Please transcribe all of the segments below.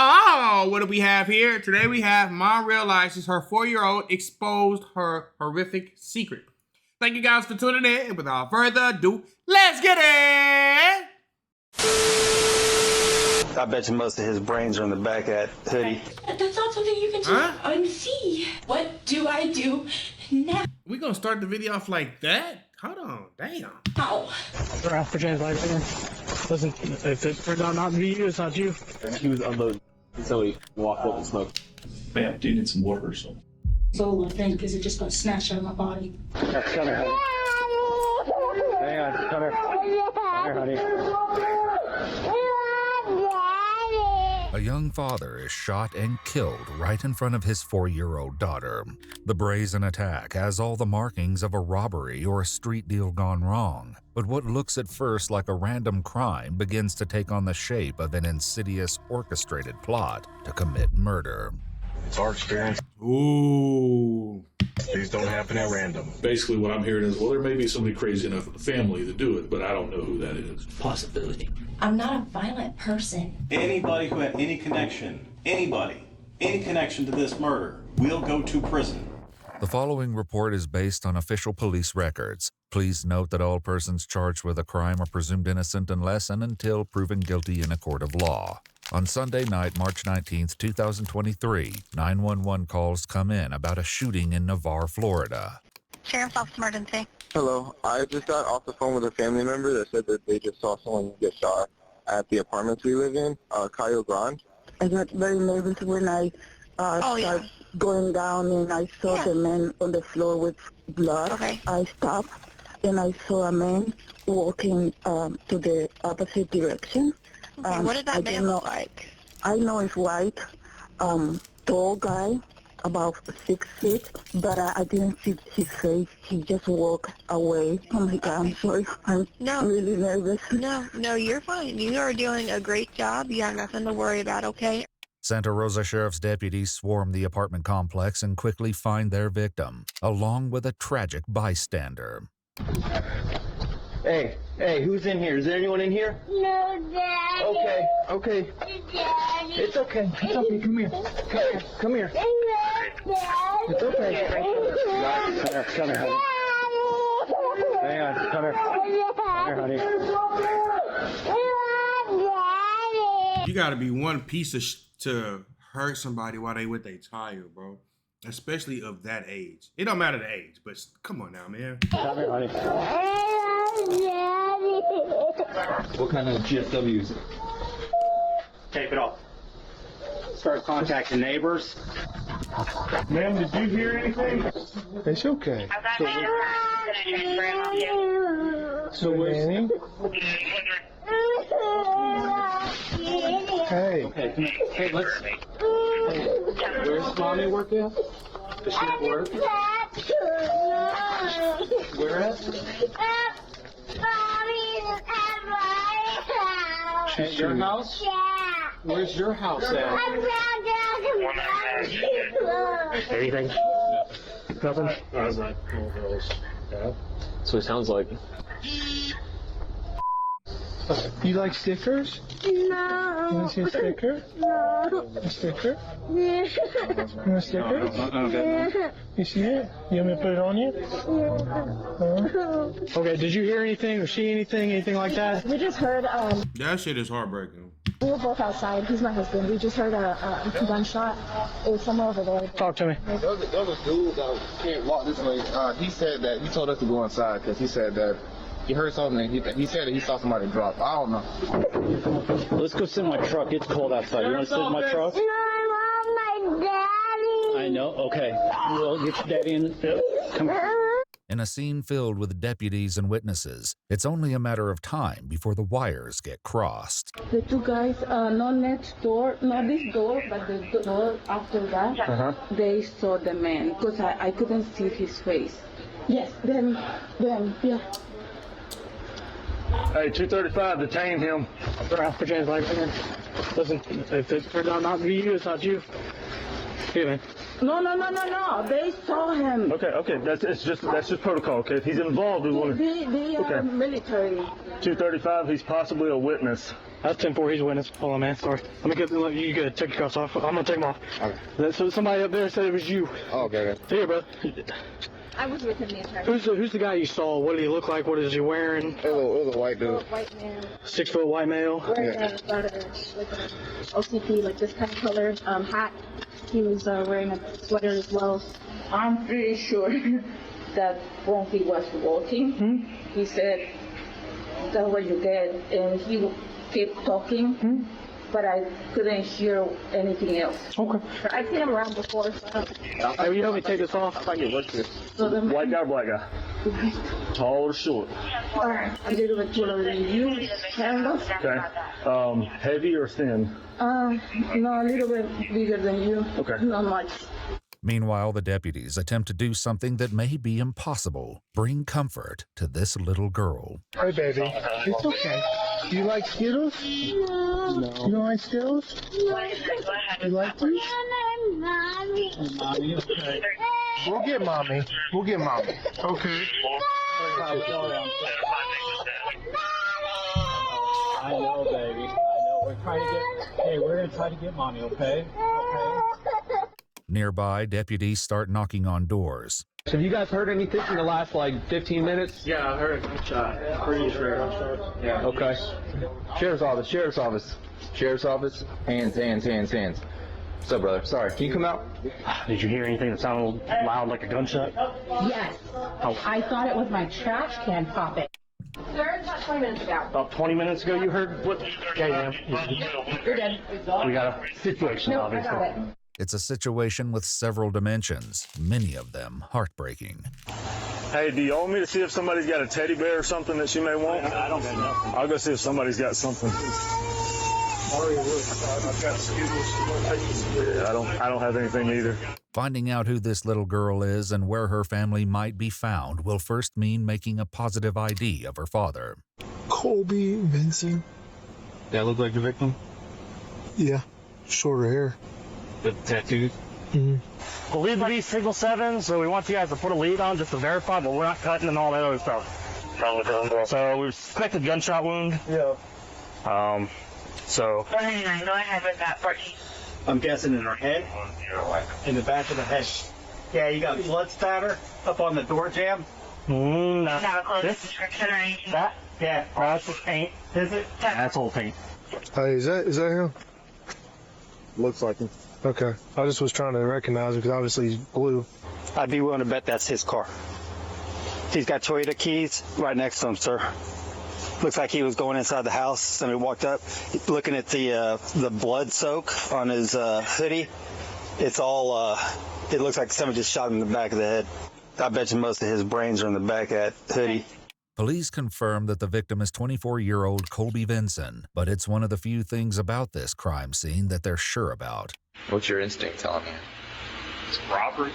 Oh, what do we have here? Today we have Mom realizes her 4-year-old exposed her horrific secret. Thank you guys for tuning in, and without further ado, let's get it! I bet you most of his brains are in the back of that hoodie. That's not something you can just unsee. What do I do now? We gonna start the video off like that? Hold on, damn. Ow. We're after James life again. Listen, if it turned out not to be you, it's not you. He was unloading until he walked up and smoked. Man, do you need some water or something? So I think because it just got snatched out of my body. Come here, honey. Hang on, come here. Come here, honey. A young father is shot and killed right in front of his 4-year-old daughter. The brazen attack has all the markings of a robbery or a street deal gone wrong, but what looks at first like a random crime begins to take on the shape of an insidious, orchestrated plot to commit murder. It's our experience. Ooh. These don't happen at random. Basically what I'm hearing is, well, there may be somebody crazy enough in the family to do it, but I don't know who that is. Possibility. I'm not a violent person. Anybody who had any connection to this murder will go to prison. The following report is based on official police records. Please note that all persons charged with a crime are presumed innocent unless and until proven guilty in a court of law. On Sunday night, March 19, 2023, 911 calls come in about a shooting in Navarre, Florida. Sheriff's Office Emergency. Hello, I just got off the phone with a family member that said that they just saw someone get shot at the apartments we live in, Cayo Grande. I got very nervous when I started going down and I saw the man on the floor with blood. Okay. I stopped and I saw a man walking to the opposite direction. Okay, what did that man look like? I know it's white, tall guy, about 6 feet, but I didn't see his face. He just walked away. Oh my God, I'm sorry. I'm really nervous. No, you're fine. You are doing a great job. You have nothing to worry about, okay? Santa Rosa Sheriff's deputies swarm the apartment complex and quickly find their victim, along with a tragic bystander. Hey, who's in here? Is there anyone in here? No, Daddy. Okay. Daddy. It's okay. Come here. Come here. It's okay. Come here, honey. Hang on. Come here. Come here, honey. You gotta be one piece of to hurt somebody while they with their child, bro. Especially of that age. It don't matter the age, but come on now, man. Come here, honey. What kind of GSW is it? Tape it off. Start contacting neighbors. Ma'am, did you hear anything? It's okay. So Danny? Hey. Hey, let's... Where's Mommy work at? Does she at work? Where at? At your house? Yeah. Where's your house at? Anything? Nothing? I was like, yeah. So it sounds like. You like stickers? No. You want to see a sticker? No. A sticker? You want a sticker? Okay. You see it? You want me to put it on you? Okay, did you hear anything or see anything? Anything like that? We just heard, That shit is heartbreaking. we were both outside. He's my husband. We just heard a gunshot. It was somewhere over there. Talk to me. There was a dude that can't walk this way. He said that he told us to go inside because he said that he heard something. He said that he saw somebody drop. I don't know. Let's go sit in my truck. It's cold outside. You want to sit in my truck? No, I want my daddy. I know. Okay. Well, get your daddy in. Come here. In a scene filled with deputies and witnesses, it's only a matter of time before the wires get crossed. The two guys, not next door, not this door, but the door after that, they saw the man because I couldn't see his face. Yes, them, yeah. Hey, 235, detain him. We're after James life again. Listen, if it turned out not to be you, it's not you. Here, man. No. They saw him. Okay. That's just protocol. Okay, if he's involved, we want to. They are military. 235. He's possibly a witness. That's 10-4. He's a witness. Hold on, man. Sorry. Let you go. Take your cuffs off. I'm gonna take them off. Okay. So somebody up there said it was you. Oh, okay. Here, bro. I was with him the entire time. Who's the guy you saw? What did he look like? What is he wearing? It was a white dude. White man. 6 foot white male. Wearing like an OCP, like this kind of color hat. He was wearing a sweater as well. I'm pretty sure that when he was walking, he said, "That's what you get," and he kept talking. But I couldn't hear anything else. Okay. I've seen him around before, so Hey, you help me take this off? I think it looks good. White guy, black guy? Tall or short? a little bit taller than you, kind of. Okay. Heavy or thin? No, a little bit bigger than you. Okay. Not much. Meanwhile, the deputies attempt to do something that may be impossible: bring comfort to this little girl. Hey, baby. It's okay. Do you like Skittles? No. You don't like Skittles? You like these? Mommy, okay. We'll get Mommy. We'll get Mommy. Okay. I know, baby. I know. We're gonna try to get Mommy, okay? Okay. Nearby, deputies start knocking on doors. Have you guys heard anything in the last, 15 minutes? Yeah, I heard a gunshot. Pretty sure. Yeah. Okay. Sheriff's office. Hands. What's up, brother? Sorry. Can you come out? Did you hear anything that sounded loud like a gunshot? Yes. I thought it was my trash can popping. Sir, about 20 minutes ago. About 20 minutes ago, you heard what? Yeah, ma'am. You're good. We got a situation, No, obviously. I got it. It's a situation with several dimensions, many of them heartbreaking. Hey, do you want me to see if somebody's got a teddy bear or something that she may want? I don't got nothing. I'll go see if somebody's got something. Yeah, I don't have anything either. Finding out who this little girl is and where her family might be found will first mean making a positive ID of her father. Colby Vincent. That look like the victim? Yeah. Shorter hair. With tattoos? Mm-hmm. Believe to be signal 7, so we want you guys to put a lead on just to verify, but we're not cutting and all that other stuff. So we suspect a gunshot wound. Yeah. So. Go ahead with that for you. I'm guessing in her head, in the back of the head. Yeah, you got blood spatter up on the door jamb. No. Have a close description or anything? That? Yeah. That's just paint. Is it? That's old paint. Hey, is that him? Looks like him. Okay. I just was trying to recognize him because obviously he's blue. I'd be willing to bet that's his car. He's got Toyota keys right next to him, sir. Looks like he was going inside the house. Somebody walked up, looking at the blood soak on his hoodie. It's all, it looks like somebody just shot him in the back of the head. I bet you most of his brains are in the back of that hoodie. Police confirm that the victim is 24-year-old Colby Vinson, but it's one of the few things about this crime scene that they're sure about. What's your instinct telling you? It's robbery.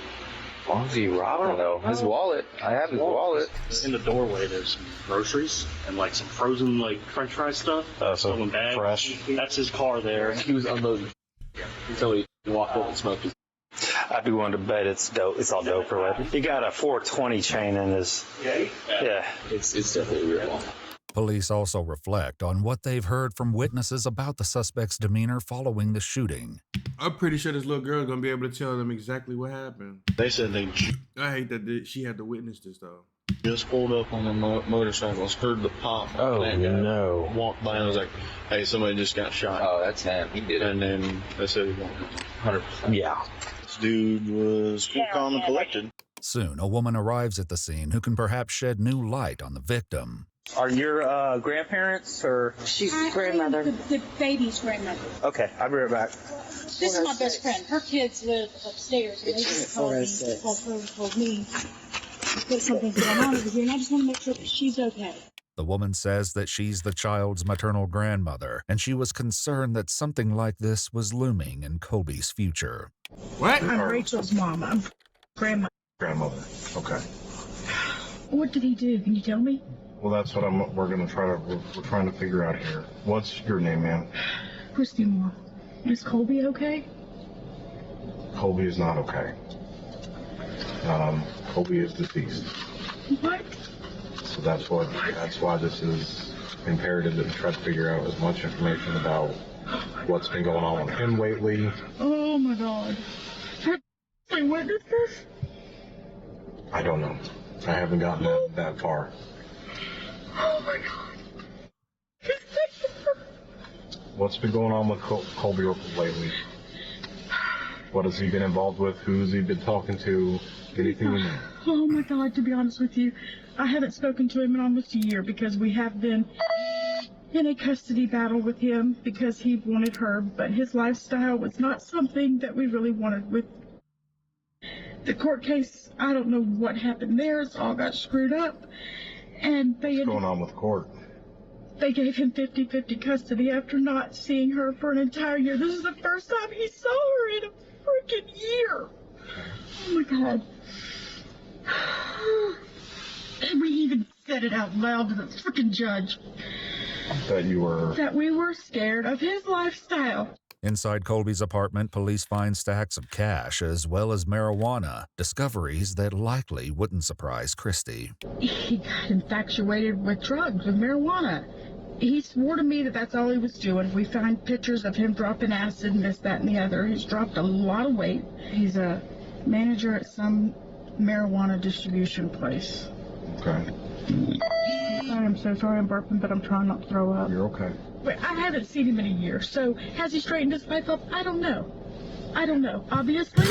Why was he robbing, though? His wallet. I have his wallet. In the doorway, there's some groceries and some frozen French fry stuff. So bags. fresh. That's his car there. He was unloading until he walked up and smoked his. I'd be willing to bet it's dope. It's all dope or what? He got a 420 chain in his. Yeah. It's definitely real. Police also reflect on what they've heard from witnesses about the suspect's demeanor following the shooting. I'm pretty sure this little girl is going to be able to tell them exactly what happened. They said they I hate that she had to witness this, though. just pulled up on the motorcycles, heard the pop. Oh, no. Walked by and was like, hey, somebody just got shot. Oh, that's him. He did it. And then they said he wanted 100%. Yeah. This dude was cool, calm, and collected. Soon, a woman arrives at the scene who can perhaps shed new light on the victim. Are your grandparents or? She's grandmother. The baby's grandmother. Okay, I'll be right back. This is my best friend. Her kids live upstairs, and they just called me, told me that something's going on over here, and I just want to make sure that she's okay. The woman says that she's the child's maternal grandmother, and she was concerned that something like this was looming in Colby's future. What? I'm Rachel's mom. I'm grandmother. Grandmother. Okay. What did he do? Can you tell me? Well, that's what we're trying to figure out here. What's your name, ma'am? Christy Moore. Is Colby okay? Colby is not okay. Colby is deceased. What? So that's why this is imperative that we try to figure out as much information about what's been going on with him lately. Oh my God. Have I witnessed this? I don't know. I haven't gotten that far. Oh my God. What's been going on with Colby lately? What has he been involved with? Who's he been talking to? Anything you know? Oh my God, to be honest with you, I haven't spoken to him in almost a year because we have been in a custody battle with him because he wanted her, but his lifestyle was not something that we really wanted. With the court case, I don't know what happened there. It's all got screwed up. And what's going on with court? They gave him 50-50 custody after not seeing her for an entire year. This is the first time he saw her in a freaking year. Oh my God. And we even said it out loud to the freaking judge. That we were scared of his lifestyle. Inside Colby's apartment, police find stacks of cash as well as marijuana, discoveries that likely wouldn't surprise Christy. He got infatuated with drugs, with marijuana. He swore to me that that's all he was doing. We find pictures of him dropping acid and this, that, and the other. He's dropped a lot of weight. He's a manager at some marijuana distribution place. Okay. I am so sorry I'm burping, but I'm trying not to throw up. You're okay. But I haven't seen him in a year, so has he straightened his life up? I don't know. Obviously,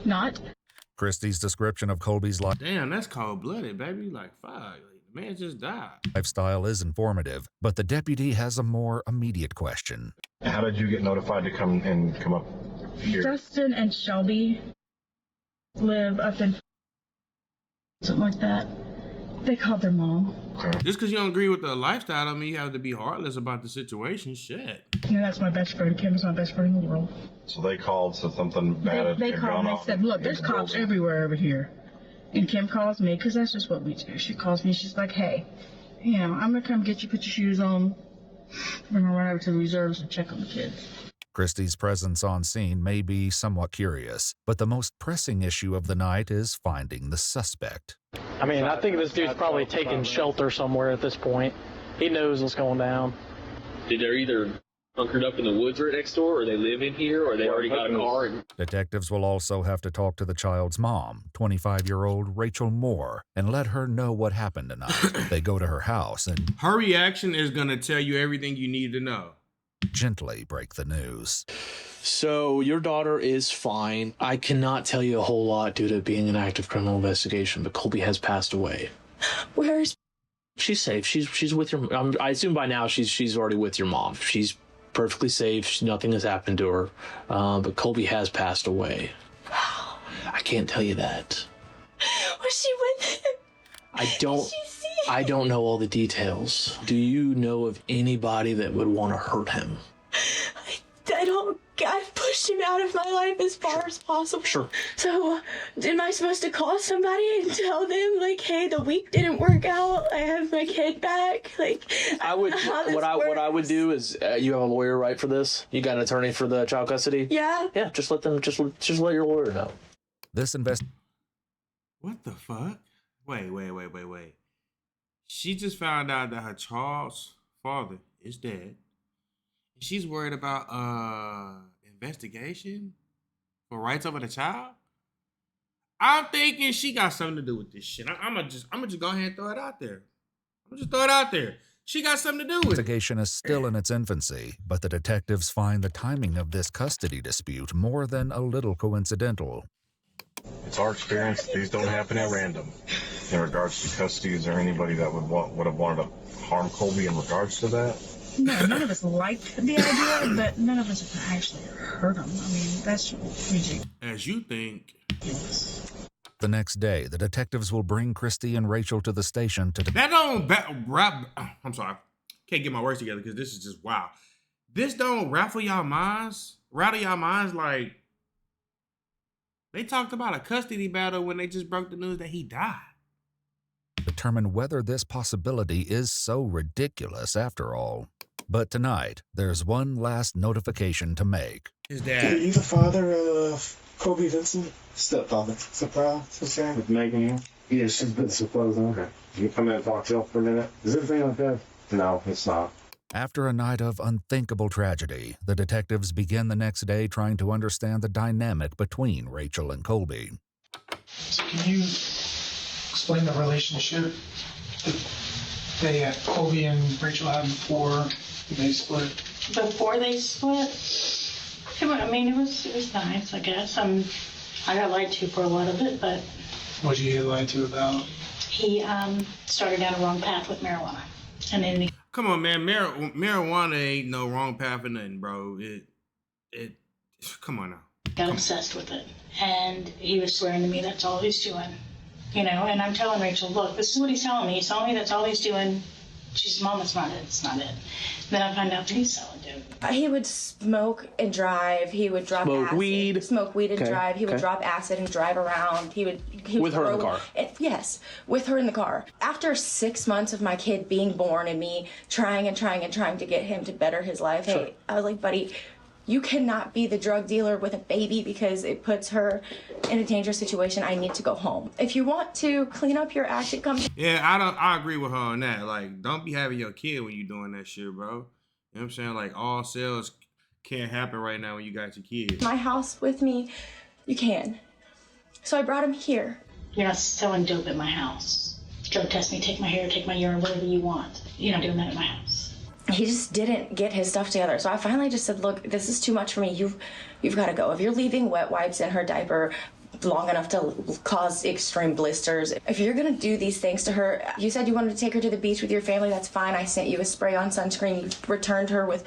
not. Christy's description of Colby's life. Damn, that's cold-blooded, baby. Like, fuck. The man just died. Lifestyle is informative, but the deputy has a more immediate question. How did you get notified to come up here? Justin and Shelby live up in something like that. They called their mom. Just because you don't agree with the lifestyle, I mean, you have to be heartless about the situation. Shit. Yeah, that's my best friend. Kim's my best friend in the world. So they called, said something bad. They called and they said, look, there's cops everywhere over here. And Kim calls me, because that's just what we do. She calls me, she's like, hey, you know, I'm going to come get you, put your shoes on. We're going to run over to the reserves and check on the kids. Christy's presence on scene may be somewhat curious, but the most pressing issue of the night is finding the suspect. I mean, I think this dude's probably taking shelter somewhere at this point. He knows what's going down. They're either bunkered up in the woods right next door, or they live in here, or they already got a car. Detectives will also have to talk to the child's mom, 25-year-old Rachel Moore, and let her know what happened tonight. They go to her house and... Her reaction is going to tell you everything you need to know. Gently break the news. So your daughter is fine. I cannot tell you a whole lot due to being an active criminal investigation, but Colby has passed away. Where is... She's safe. She's with your... I assume by now she's already with your mom. She's perfectly safe. Nothing has happened to her. But Colby has passed away. I can't tell you that. Was she with him? I don't know all the details. Do you know of anybody that would want to hurt him? I've pushed him out of my life as far as possible. Sure. So, am I supposed to call somebody and tell them, like, hey, the week didn't work out, I have my kid back? Like, I would. What I would do is, you have a lawyer, right, for this? You got an attorney for the child custody? Yeah. Yeah. Just let your lawyer know. This What the fuck? Wait. She just found out that her child's father is dead. She's worried about investigation for rights over the child. I'm thinking she got something to do with this shit. I'm gonna just go ahead and throw it out there. She got something to do with it. Investigation is still in its infancy, but the detectives find the timing of this custody dispute more than a little coincidental. It's our experience these don't happen at random. In regards to custody, is there anybody that would have wanted to harm Colby in regards to that? No, none of us liked the idea, but none of us have actually hurt him. I mean, that's what as you think. The next day, the detectives will bring Christy and Rachel to the station to... I'm sorry. Can't get my words together because this is just wow. This don't rattle y'all minds like they talked about a custody battle when they just broke the news that he died. Determine whether this possibility is so ridiculous after all. But tonight, there's one last notification to make. His dad. Are you the father of Colby Vincent? Stepfather. Surprise? Okay. With Megan? Yeah, she's been supposed. Okay. Can you come in and talk to her for a minute? Is everything okay? No, it's not. After a night of unthinkable tragedy, the detectives begin the next day trying to understand the dynamic between Rachel and Colby. So can you explain the relationship that Colby and Rachel had before they split? Before they split, it was nice, I guess. I got lied to for a lot of it, but... What did you get lied to about? He started down a wrong path with marijuana. And then Come on, man. Marijuana ain't no wrong path or nothing, bro. Come on now. Got obsessed with it. And he was swearing to me that's all he's doing. You know, and I'm telling Rachel, look, this is what he's telling me. He's telling me that's all he's doing. She's, Mom, it's not it. It's not it. Then I find out that he's selling dope. He would smoke and drive. He would drop Smoke acid. weed. Smoke weed and Okay, drive. He would okay. drop acid and drive around. He would With her in the car? Yes, with her in the car. After 6 months of my kid being born and me trying to get him to better his life, Sure. hey, I was like, buddy, you cannot be the drug dealer with a baby because it puts her in a dangerous situation. I need to go home. If you want to clean up your act, it comes. Yeah, I agree with her on that. Like, don't be having your kid when you doing that shit, bro. You know what I'm saying? Like, all sales can't happen right now when you got your kids. My house with me, you can. So I brought him here. You're not selling dope at my house. Drug test me, take my hair, take my urine, whatever you want. You're not doing that at my house. He just didn't get his stuff together. So I finally just said, look, this is too much for me. You've got to go. If you're leaving wet wipes in her diaper long enough to cause extreme blisters, if you're going to do these things to her, you said you wanted to take her to the beach with your family, that's fine. I sent you a spray-on sunscreen. You returned her with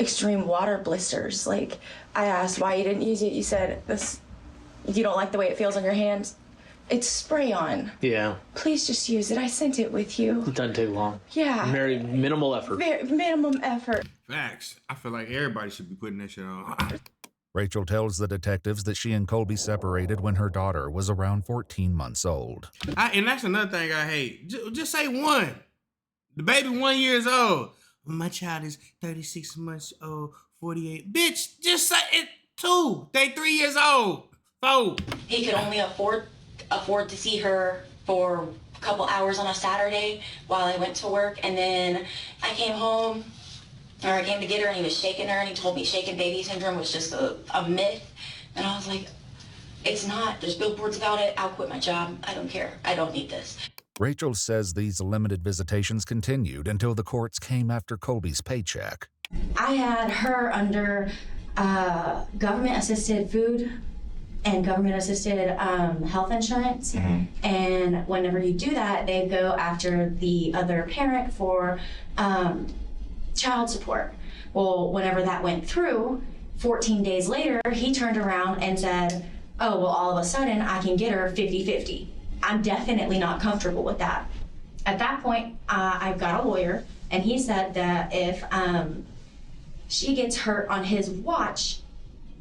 extreme water blisters. Like, I asked why you didn't use it. You said, you don't like the way it feels on your hands. It's spray-on. Yeah. Please just use it. I sent it with you. It doesn't take long. Yeah. Very minimal effort. Minimum effort. Facts. I feel like everybody should be putting that shit on. Rachel tells the detectives that she and Colby separated when her daughter was around 14 months old. And that's another thing I hate. Just say one. The baby 1 year old. My child is 36 months old, 48. Bitch, just say it. 2. They 3 years old. 4. He could only afford to see her for a couple hours on a Saturday while I went to work, and then I came home, or I came to get her, and he was shaking her, and he told me shaken baby syndrome was just a myth, and I was like, it's not. There's billboards about it. I'll quit my job. I don't care. I don't need this. Rachel says these limited visitations continued until the courts came after Colby's paycheck. I had her under government-assisted food and government-assisted health insurance. And whenever you do that, they go after the other parent for child support. Well, whenever that went through, 14 days later, he turned around and said, oh, well, all of a sudden, I can get her 50-50. I'm definitely not comfortable with that. At that point, I've got a lawyer, and he said that if she gets hurt on his watch,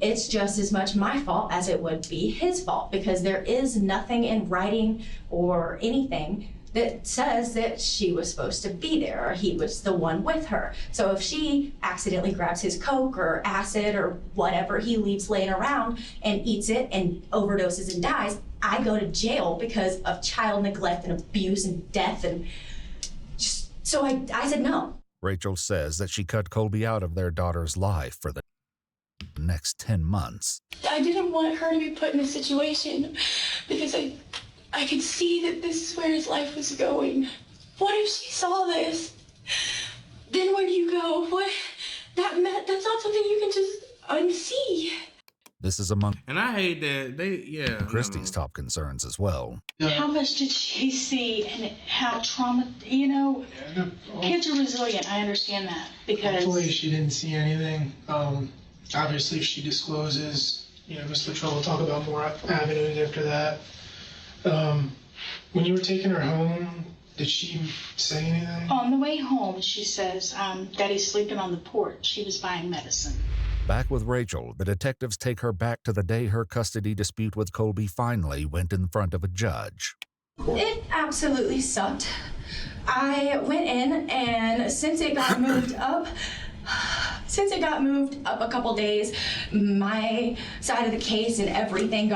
it's just as much my fault as it would be his fault, because there is nothing in writing or anything that says that she was supposed to be there or he was the one with her. So if she accidentally grabs his Coke or acid or whatever he leaves laying around and eats it and overdoses and dies, I go to jail because of child neglect and abuse and death. And just, so I said no. Rachel says that she cut Colby out of their daughter's life for the next 10 months. I didn't want her to be put in a situation because I could see that this is where his life was going. What if she saw this? Then where do you go? What? That's not something you can just unsee. This is among and I hate that Christie's top concerns as well. How much did she see and how kids are resilient. I understand that because Hopefully she didn't see anything. Obviously if she discloses, Mr. Trouble will talk about more avenues after that. When you were taking her home, did she say anything? on the way home, she says, Daddy's sleeping on the porch. She was buying medicine. Back with Rachel, the detectives take her back to the day her custody dispute with Colby finally went in front of a judge. It absolutely sucked. I went in, and since it got moved up a couple days, my side of the case and everything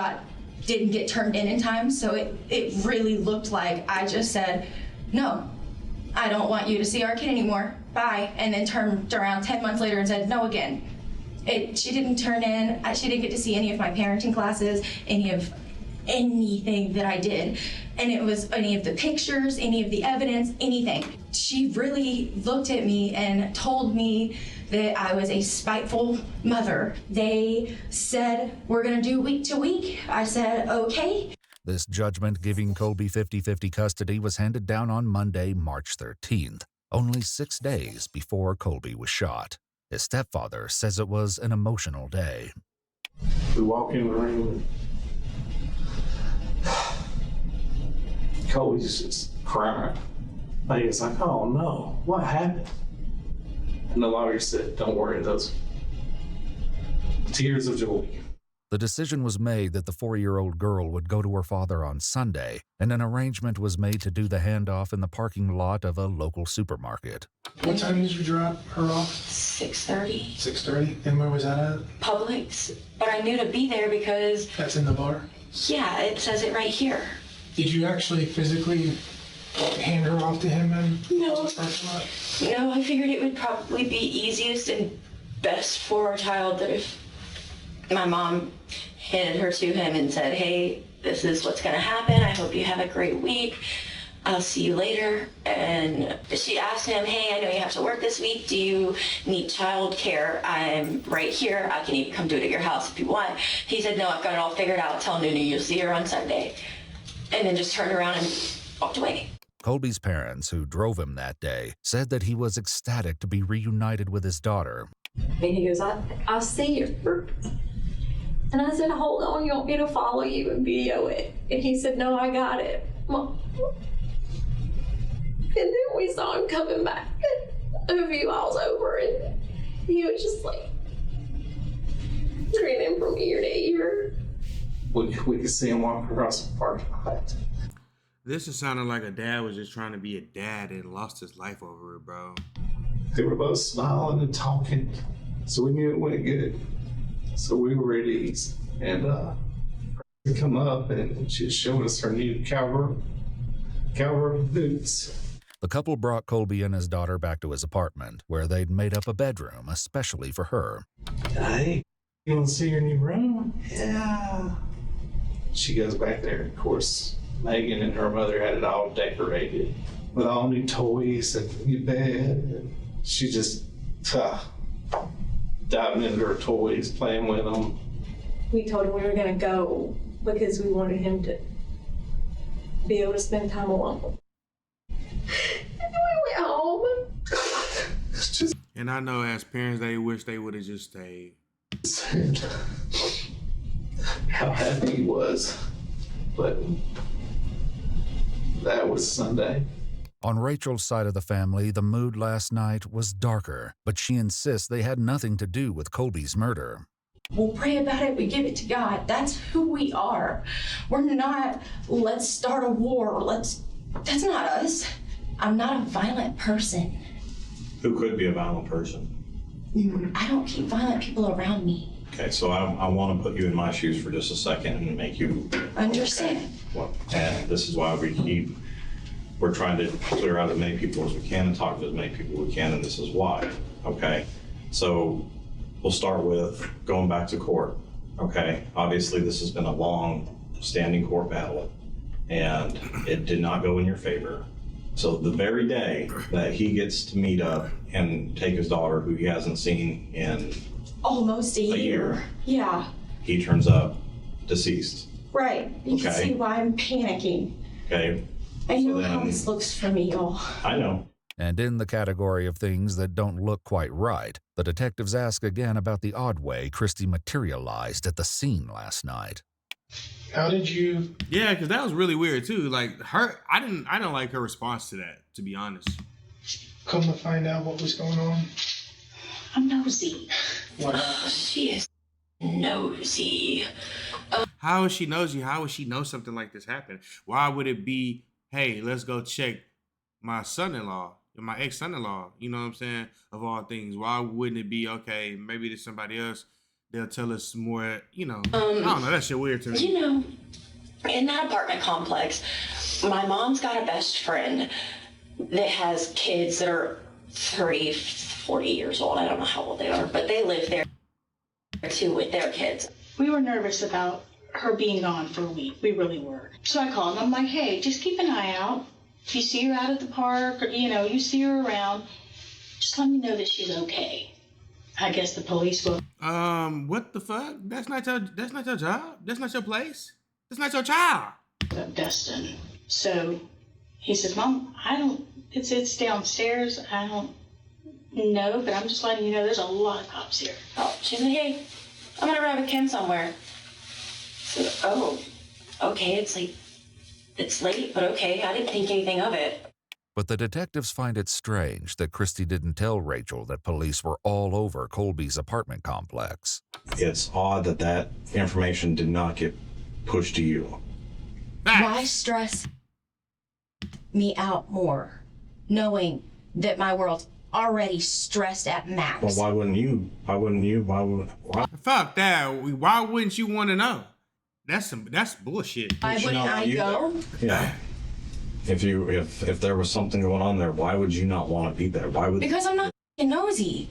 didn't get turned in time, so it really looked like I just said, no, I don't want you to see our kid anymore. Bye. And then turned around 10 months later and said no again. She didn't turn in. She didn't get to see any of my parenting classes, anything that I did. And it was any of the pictures, any of the evidence, anything. She really looked at me and told me that I was a spiteful mother. They said, we're gonna do week to week. I said, okay. This judgment giving Colby 50-50 custody was handed down on Monday, March 13th, only 6 days before Colby was shot. His stepfather says it was an emotional day. We walk in the room and Colby's just crying. Like, it's like, oh no, what happened? And the lawyer said, don't worry, those tears of joy. The decision was made that the 4-year-old girl would go to her father on Sunday, and an arrangement was made to do the handoff in the parking lot of a local supermarket. What time did you drop her off? 6:30. 6:30? And where was that at? Publix. But I knew to be there because... That's in the bar? Yeah, it says it right here. Did you actually physically hand her off to him and... No. No, I figured it would probably be easiest and best for our child that if my mom handed her to him and said, hey, this is what's going to happen. I hope you have a great week. I'll see you later. And she asked him, hey, I know you have to work this week. Do you need child care? I'm right here. I can even come do it at your house if you want. He said, no, I've got it all figured out. Tell Nunu you'll see her on Sunday. And then just turned around and walked away. Colby's parents, who drove him that day, said that he was ecstatic to be reunited with his daughter. And he goes, I'll see her. And I said, hold on, you want me to follow you and video it? And he said, no, I got it. Mom. And then we saw him coming back a few miles over, and he was just like grinning from ear to ear. We could see him walking across the parking lot. This is sounding like a dad was just trying to be a dad and lost his life over it, bro. They were both smiling and talking, so we knew it went good. So we were ready, and we come up, and she showed us her new cowboy boots. The couple brought Colby and his daughter back to his apartment, where they'd made up a bedroom especially for her. Hey, you want to see your new room? Yeah. She goes back there, and of course, Megan and her mother had it all decorated with all new toys and new bed. And she just diving into her toys, playing with them. We told him we were going to go because we wanted him to be able to spend time alone. And we went home. And I know as parents, they wish they would have just stayed. How happy he was. But that was Sunday. On Rachel's side of the family, the mood last night was darker, but she insists they had nothing to do with Colby's murder. We'll pray about it, we give it to God. That's who we are. We're not, let's start a war. That's not us. I'm not a violent person. Who could be a violent person? I don't keep violent people around me. Okay, so I want to put you in my shoes for just a second and make you understand. Well, and this is why we're trying to clear out as many people as we can and talk to as many people as we can, and this is why. Okay, so we'll start with going back to court. Okay, obviously this has been a long standing court battle, and it did not go in your favor. So the very day that he gets to meet up and take his daughter, who he hasn't seen in almost a year. Yeah. He turns up deceased. Right. You can see why I'm panicking. Okay. I know how this looks for me, y'all. I know. And in the category of things that don't look quite right, the detectives ask again about the odd way Christy materialized at the scene last night. How did you... Yeah, because that was really weird too. Like I didn't like her response to that, to be honest. Come to find out what was going on? I'm nosy. What happened? She is nosy. How is she nosy? How would she know something like this happened? Why would it be, hey, let's go check my son-in-law, my ex-son-in-law, you know what I'm saying, of all things? Why wouldn't it be, okay, maybe there's somebody else, they'll tell us more, you know. I don't know, that shit weird to me. You know, in that apartment complex, my mom's got a best friend that has kids that are 30, 40 years old. I don't know how old they are, but they live there too with their kids. We were nervous about her being gone for a week. We really were. So I called them. I'm like, hey, just keep an eye out. If you see her out at the park or, you see her around, just let me know that she's okay. I guess the police will. What the fuck? That's not your job. That's not your place. That's not your child. Dustin. So he says, Mom, it's downstairs. I don't know, but I'm just letting you know there's a lot of cops here. Oh, she said, hey, I'm gonna grab a Kim somewhere. So, oh, okay, it's late, but okay, I didn't think anything of it. But the detectives find it strange that Christy didn't tell Rachel that police were all over Colby's apartment complex. It's odd that information did not get pushed to you. Why stress me out more, knowing that my world's already stressed at max? Well, why wouldn't you? Why? Fuck that. Why wouldn't you want to know? That's bullshit. Why wouldn't I go? Yeah. If there was something going on there, why would you not want to be there? Because I'm not nosy.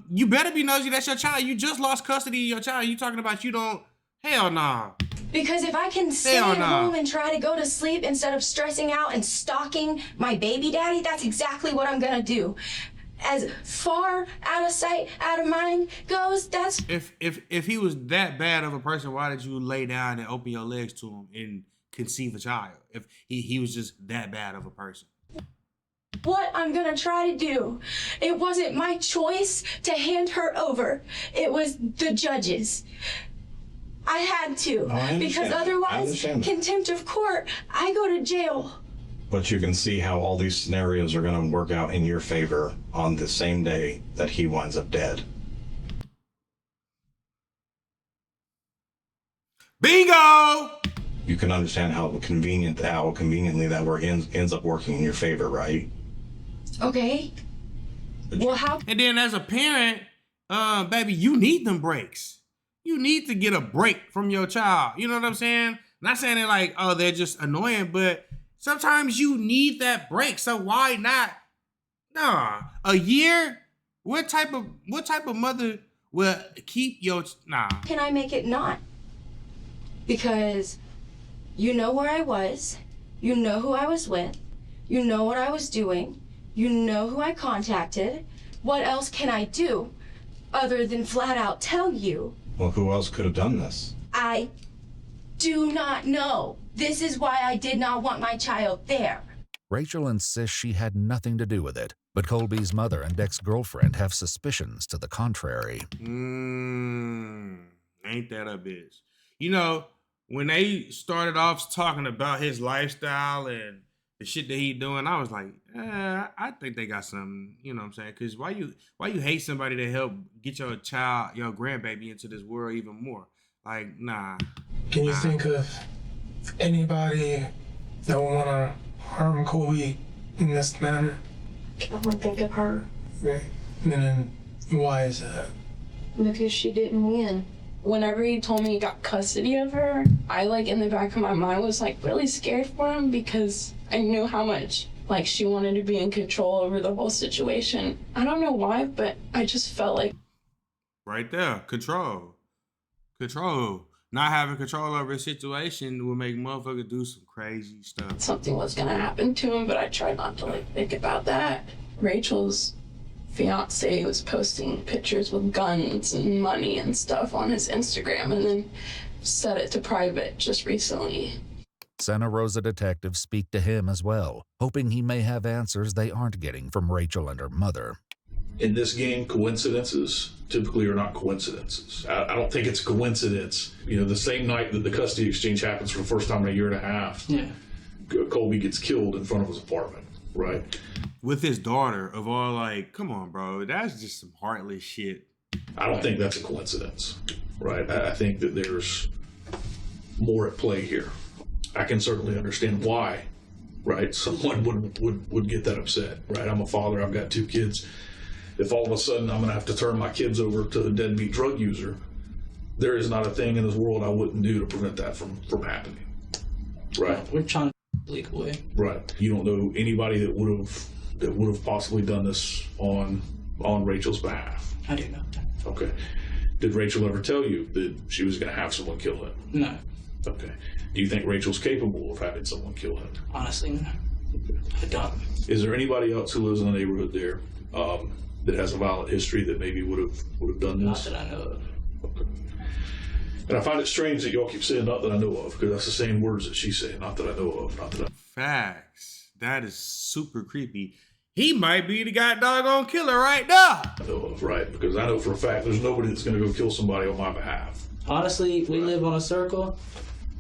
You better be nosy. That's your child. You just lost custody of your child. You talking about you don't? Hell nah. Because if I can stay at home and try to go to sleep instead of stressing out and stalking my baby daddy, that's exactly what I'm gonna do. As far out of sight, out of mind goes, that's... If he was that bad of a person, why did you lay down and open your legs to him and conceive a child? If he was just that bad of a person. What I'm gonna try to do. It wasn't my choice to hand her over. It was the judge's. I had to, because otherwise, contempt of court, I go to jail. But you can see how all these scenarios are going to work out in your favor on the same day that he winds up dead. Bingo! You can understand how conveniently that ends up working in your favor, right? Okay. Well, how? And then as a parent, baby, you need them breaks. You need to get a break from your child. You know what I'm saying? Not saying it like, oh, they're just annoying, but sometimes you need that break. So why not? Nah, a year? What type of mother will keep your Can I make it not? Because you know where I was, you know who I was with, you know what I was doing, you know who I contacted. What else can I do other than flat out tell you? Well, who else could have done this? I do not know. This is why I did not want my child there. Rachel insists she had nothing to do with it, but Colby's mother and ex-girlfriend have suspicions to the contrary. Ain't that a bitch? You know, when they started off talking about his lifestyle and the shit that he doing, I was like, I think they got something, you know what I'm saying? Because why you hate somebody to help get your child, your grandbaby into this world even more? Like, nah. Can you think of anybody that would want to harm Colby in this manner? I would think of her. Okay. And then why is that? Because she didn't win. Whenever he told me he got custody of her, I, in the back of my mind was, really scared for him because I knew how much, she wanted to be in control over the whole situation. I don't know why, but I just felt like... Right there. Control. Not having control over a situation will make motherfuckers do some crazy stuff. Something was going to happen to him, but I tried not to, think about that. Rachel's fiance was posting pictures with guns and money and stuff on his Instagram and then set it to private just recently. Santa Rosa detectives speak to him as well, hoping he may have answers they aren't getting from Rachel and her mother. In this game, coincidences typically are not coincidences. I don't think it's a coincidence. The same night that the custody exchange happens for the first time in a year and a half, Colby gets killed in front of his apartment, right? With his daughter, of all, come on, bro. That's just some heartless shit. I don't think that's a coincidence, right? I think that there's more at play here. I can certainly understand why, right? Someone would get that upset, right? I'm a father. I've got 2 kids. If all of a sudden I'm going to have to turn my kids over to a deadbeat drug user, there is not a thing in this world I wouldn't do to prevent that from happening, right? leak away. Right. You don't know anybody that would have possibly done this on Rachel's behalf. I do not. Okay. Did Rachel ever tell you that she was going to have someone kill him? No. Okay. Do you think Rachel's capable of having someone kill him? Honestly, no. I don't. Is there anybody else who lives in the neighborhood there that has a violent history that maybe would have done this? Not that I know of. Okay. And I find it strange that y'all keep saying "not that I know of," because that's the same words that she's saying. Not that I know of. Not that I. Facts. That is super creepy. He might be the god doggone killer right now. Know of, right? Because I know for a fact there's nobody that's going to go kill somebody on my behalf. Honestly, we live on a circle.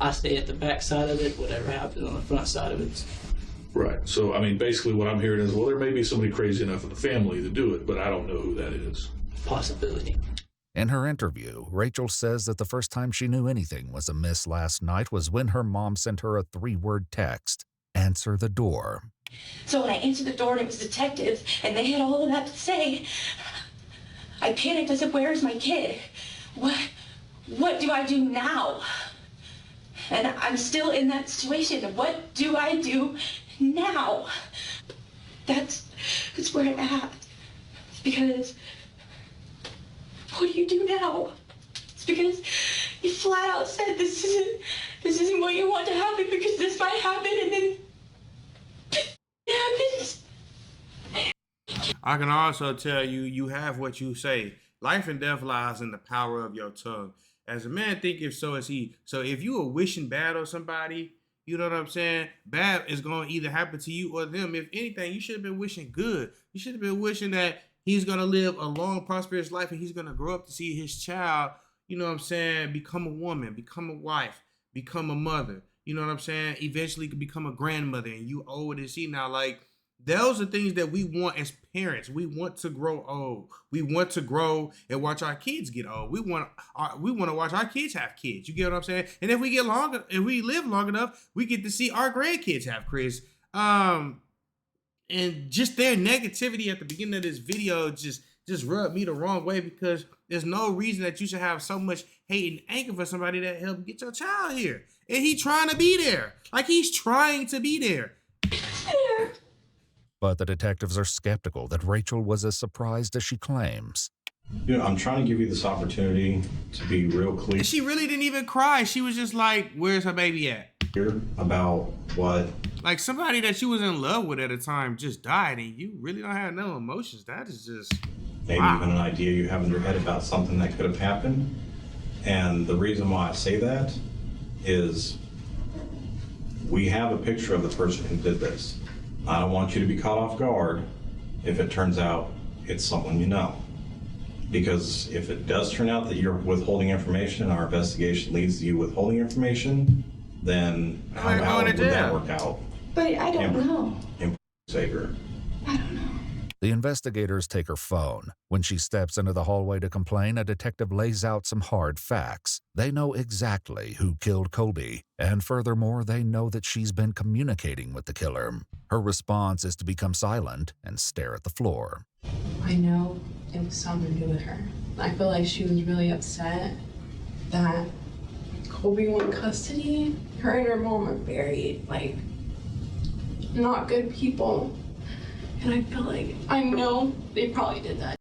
I stay at the back side of it. Whatever happens on the front side of it. Right. So, I mean, basically what I'm hearing is, well, there may be somebody crazy enough in the family to do it, but I don't know who that is. Possibility. In her interview, Rachel says that the first time she knew anything was amiss last night was when her mom sent her a 3-word text, "Answer the door." So when I answered the door and it was detectives and they had all of that to say, I panicked. I said, "Where's my kid? What do I do now?" And I'm still in that situation. What do I do now? That's where I'm at. It's because, what do you do now? It's because you flat out said this isn't what you want to happen, because this might happen, and then it happens. I can also tell you, you have what you say. Life and death lies in the power of your tongue. As a man thinketh, so is he. So if you are wishing bad on somebody, you know what I'm saying? Bad is going to either happen to you or them. If anything, you should have been wishing good. You should have been wishing that he's going to live a long, prosperous life, and he's going to grow up to see his child, you know what I'm saying, become a woman, become a wife, become a mother. You know what I'm saying? Eventually could become a grandmother, and you old as he now. Like, those are things that we want as parents. We want to grow old. We want to grow and watch our kids get old. We want to watch our kids have kids. You get what I'm saying? And if we live long enough, we get to see our grandkids have kids. And just their negativity at the beginning of this video just rubbed me the wrong way, because there's no reason that you should have so much hate and anger for somebody that helped get your child here. And he trying to be there. Like, he's trying to be there. But the detectives are skeptical that Rachel was as surprised as she claims. You know, I'm trying to give you this opportunity to be real clear. And she really didn't even cry. She was just like, "Where's her baby at?" About what? Like, somebody that she was in love with at the time just died, and you really don't have no emotions. That is just Maybe even an idea you have in your head about something that could have happened. And the reason why I say that is we have a picture of the person who did this. I don't want you to be caught off guard if it turns out it's someone you know. Because if it does turn out that you're withholding information and our investigation leads to you withholding information, then how would that work out? But I don't know. Savior. The investigators take her phone. When she steps into the hallway to complain, a detective lays out some hard facts. They know exactly who killed Colby, and furthermore, they know that she's been communicating with the killer. Her response is to become silent and stare at the floor. I know it was something to do with her. I feel like she was really upset that Colby won custody. Her and her mom are very, not good people. And I feel like, I know they probably did that.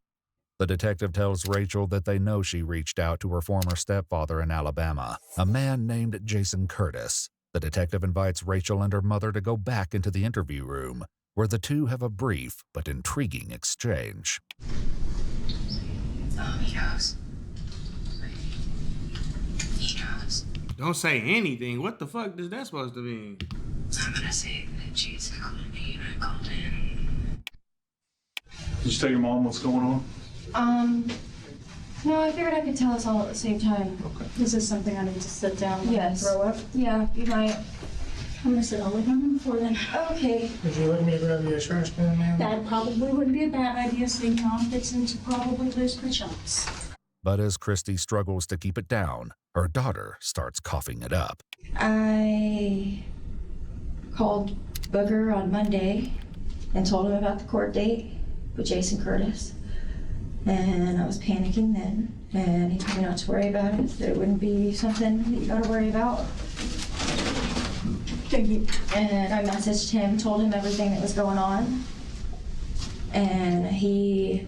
The detective tells Rachel that they know she reached out to her former stepfather in Alabama, a man named Jason Curtis. The detective invites Rachel and her mother to go back into the interview room, where the two have a brief but intriguing exchange. He knows. He knows. Don't say anything. What the fuck is that supposed to mean? I'm gonna say that Jason called me and I called in. Did you tell your mom what's going on? No, I figured I could tell us all at the same time. Okay. Is this something I need to sit down and throw up? Yeah, you might. I'm gonna sit all the way down before then. Okay. Would you like me to grab you a trash can, ma'am? That probably wouldn't be a bad idea, seeing how I'm fixing to probably lose my chance. But as Christy struggles to keep it down, her daughter starts coughing it up. I called Booger on Monday and told him about the court date with Jason Curtis. And I was panicking then. And he told me not to worry about it, that it wouldn't be something that you gotta worry about. Thank you. And I messaged him, told him everything that was going on. And he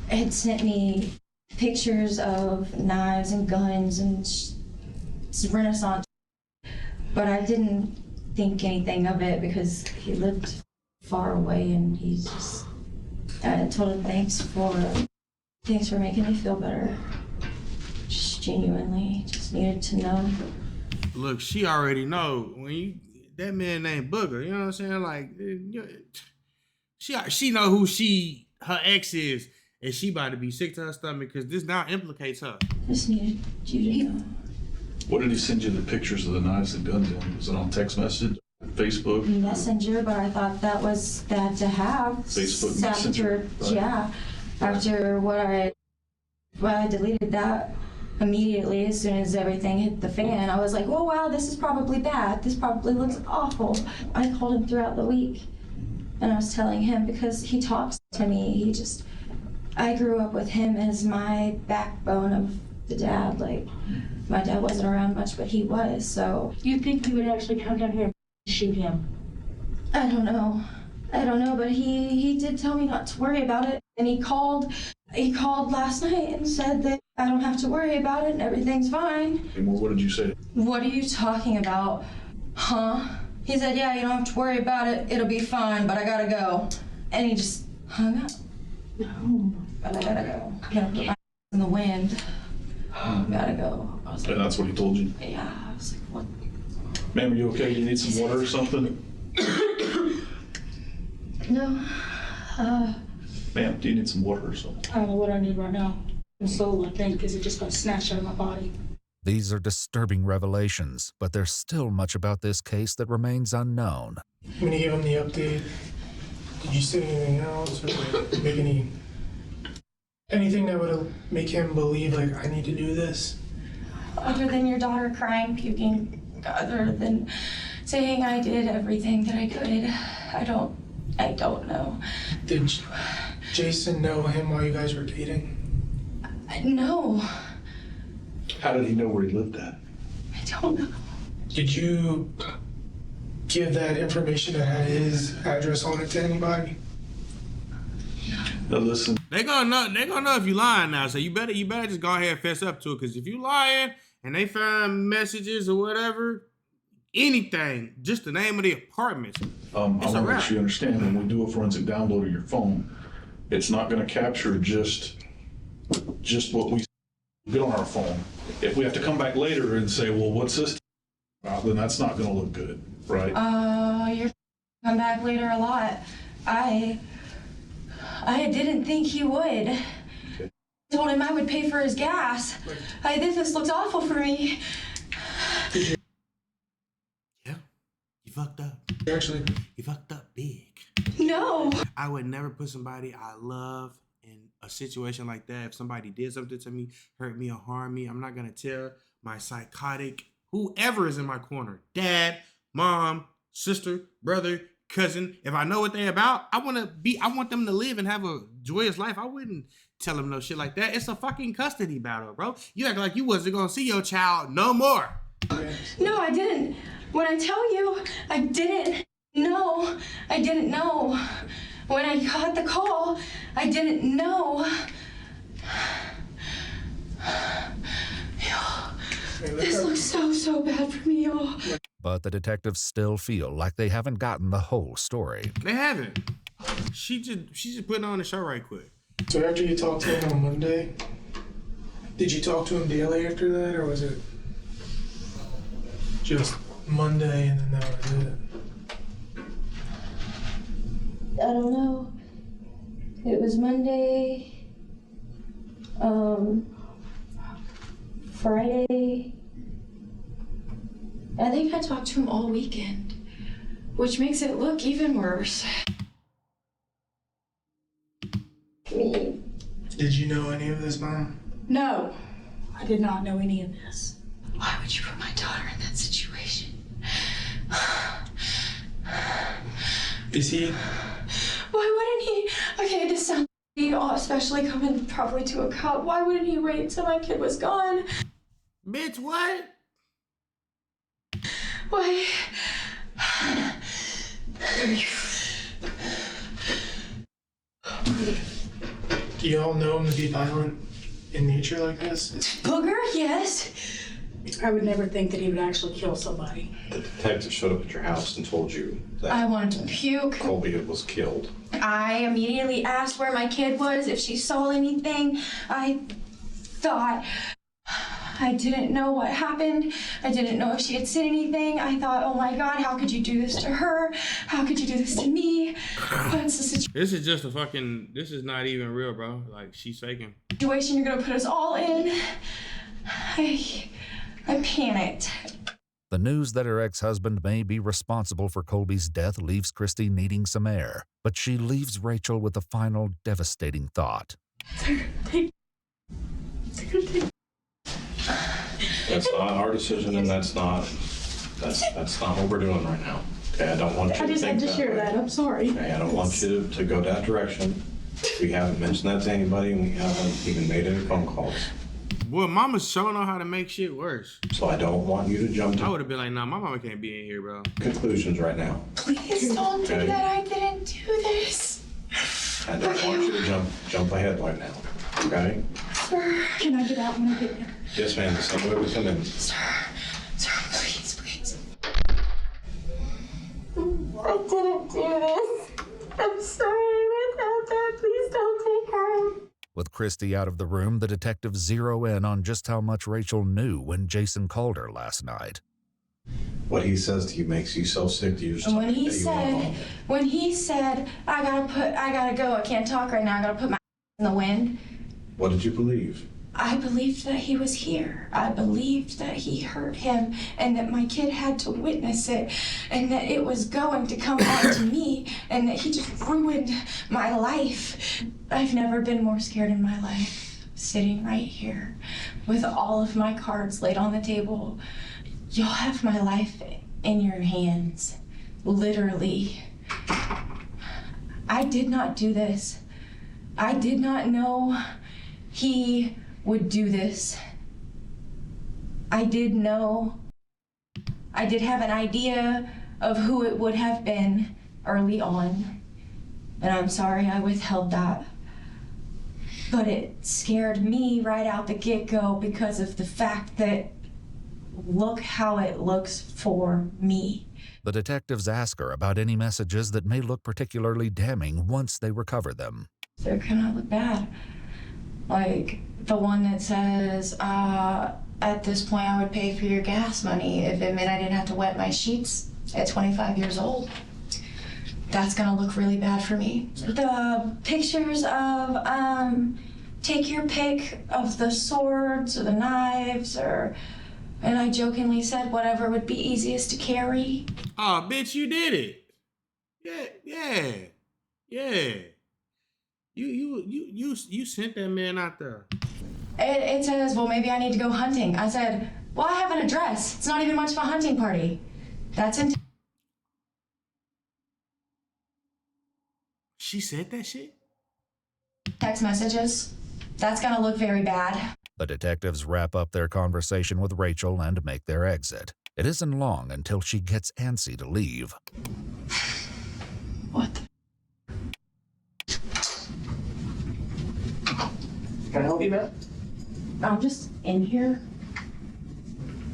had sent me pictures of knives and guns and Renaissance. But I didn't think anything of it because he lived far away, and he's just, I told him thanks for making me feel better. Just genuinely, just needed to know. Look, she already know when that man named Booger, you know what I'm saying? Like, she know who her ex is, and she about to be sick to her stomach because this now implicates her. Just needed you to know. What did he send you the pictures of the knives and guns in? Was it on text message, Facebook? Messenger, but I thought that was bad to have. Facebook Messenger. Right. Yeah. After what I deleted that immediately as soon as everything hit the fan. I was like, oh wow, this is probably bad. This probably looks awful. I called him throughout the week, and I was telling him because he talks to me. I grew up with him as my backbone of the dad. Like, my dad wasn't around much, but he was, so. You think he would actually come down here and shoot him? I don't know, but he did tell me not to worry about it. And he called last night and said that I don't have to worry about it and everything's fine. And what did you say? What are you talking about? Huh? He said, yeah, you don't have to worry about it. It'll be fine, but I gotta go. And he just hung up. No. But I gotta go. I gotta put my in the wind. Gotta go. I was like, And that's what he told you? Yeah, I was like, what? Ma'am, are you okay? Do you need some water or something? No. Ma'am, do you need some water or something? I don't know what I need right now. I'm soul, I think, because it just got snatched out of my body. These are disturbing revelations, but there's still much about this case that remains unknown. When you gave him the update, did you say anything else, or make anything that would make him believe, like, I need to do this? Other than your daughter crying, puking, other than saying I did everything that I could, I don't know. Did Jason know him while you guys were dating? No. How did he know where he lived at? I don't know. Did you give that information that had his address on it to anybody? Now listen. They gonna know if you lying now, so you better just go ahead and fess up to it, because if you lying and they find messages or whatever, anything, just the name of the apartment, I want to make sure you understand, when we do a forensic download of your phone, it's not going to capture just what we get on our phone. If we have to come back later and say, well, what's this about, then that's not going to look good, right? You're come back later a lot. I didn't think he would. Okay. I told him I would pay for his gas. This looks awful for me. Yeah, you fucked up. Actually, you fucked up big. No. I would never put somebody I love in a situation like that. If somebody did something to me, hurt me or harm me, I'm not gonna tell my psychotic, whoever is in my corner, dad, mom, sister, brother, cousin. If I know what they're about, I want them to live and have a joyous life. I wouldn't tell them no shit like that. It's a fucking custody battle, bro. You act like you wasn't gonna see your child no more. No, I didn't. When I tell you, I didn't know. I didn't know. When I got the call, I didn't know. This looks so bad for me, y'all. But the detectives still feel like they haven't gotten the whole story. They haven't. She just putting on the show right quick. So after you talked to him on Monday, did you talk to him daily after that, or was it just Monday and then that was it? I don't know. It was Monday, Friday. I think I talked to him all weekend, which makes it look even worse. Did you know any of this, Mom? No, I did not know any of this. Why would you put my daughter in that situation? Is he? Why wouldn't he? Okay, this sounds especially coming probably to a cop. Why wouldn't he wait till my kid was gone? Bitch, what? Why Do y'all know him to be violent in nature like this? Booger, yes. I would never think that he would actually kill somebody. The detective showed up at your house and told you that I wanted to puke. Colby was killed. I immediately asked where my kid was, if she saw anything. I thought, I didn't know what happened. I didn't know if she had seen anything. I thought, oh my God, how could you do this to her? How could you do this to me? What's the This is just a fucking, this is not even real, bro. Like, she's faking. situation you're gonna put us all in? I panicked. The news that her ex-husband may be responsible for Colby's death leaves Christy needing some air, but she leaves Rachel with a final devastating thought. That's not our decision, and that's not what we're doing right now. Okay, I don't want you I to just think had to share that. I'm sorry. Okay, I don't want you to go that direction. We haven't mentioned that to anybody, and we haven't even made any phone calls. Boy, mama's showing her how to make shit worse. So I don't want you to jump I to would have been like, nah, my mama can't be in here, bro. conclusions right now. Please don't do Okay. that. I didn't do this. I don't want you to jump ahead right now. Okay? Sir, can I get out when I get there? Yes, ma'am. The same way we come in. Sir, please, please. I didn't do this. I'm sorry without that. Please don't take her. With Christy out of the room, the detectives zero in on just how much Rachel knew when Jason called her last night. What he says to you makes you so sick to you. And when he said, I gotta go, I can't talk right now, I gotta put my in the wind. What did you believe? I believed that he was here. I believed that he hurt him and that my kid had to witness it and that it was going to come on to me and that he just ruined my life. I've never been more scared in my life. Sitting right here with all of my cards laid on the table. Y'all have my life in your hands. Literally. I did not do this. I did not know he would do this. I did know. I did have an idea of who it would have been early on. And I'm sorry I withheld that. But it scared me right out the get-go because of the fact that look how it looks for me. The detectives ask her about any messages that may look particularly damning once they recover them. They're gonna look bad. Like the one that says, at this point I would pay for your gas money if it meant I didn't have to wet my sheets at 25 years old. That's gonna look really bad for me. The pictures of, take your pick of the swords or the knives and I jokingly said whatever would be easiest to carry. Oh, bitch, you did it. Yeah. You sent that man out there. It says, well, maybe I need to go hunting. I said, well, I have an address. It's not even much of a hunting party. That's in. She said that shit? Text messages. That's gonna look very bad. The detectives wrap up their conversation with Rachel and make their exit. It isn't long until she gets antsy to leave. What? Can I help you, man? I'm just in here.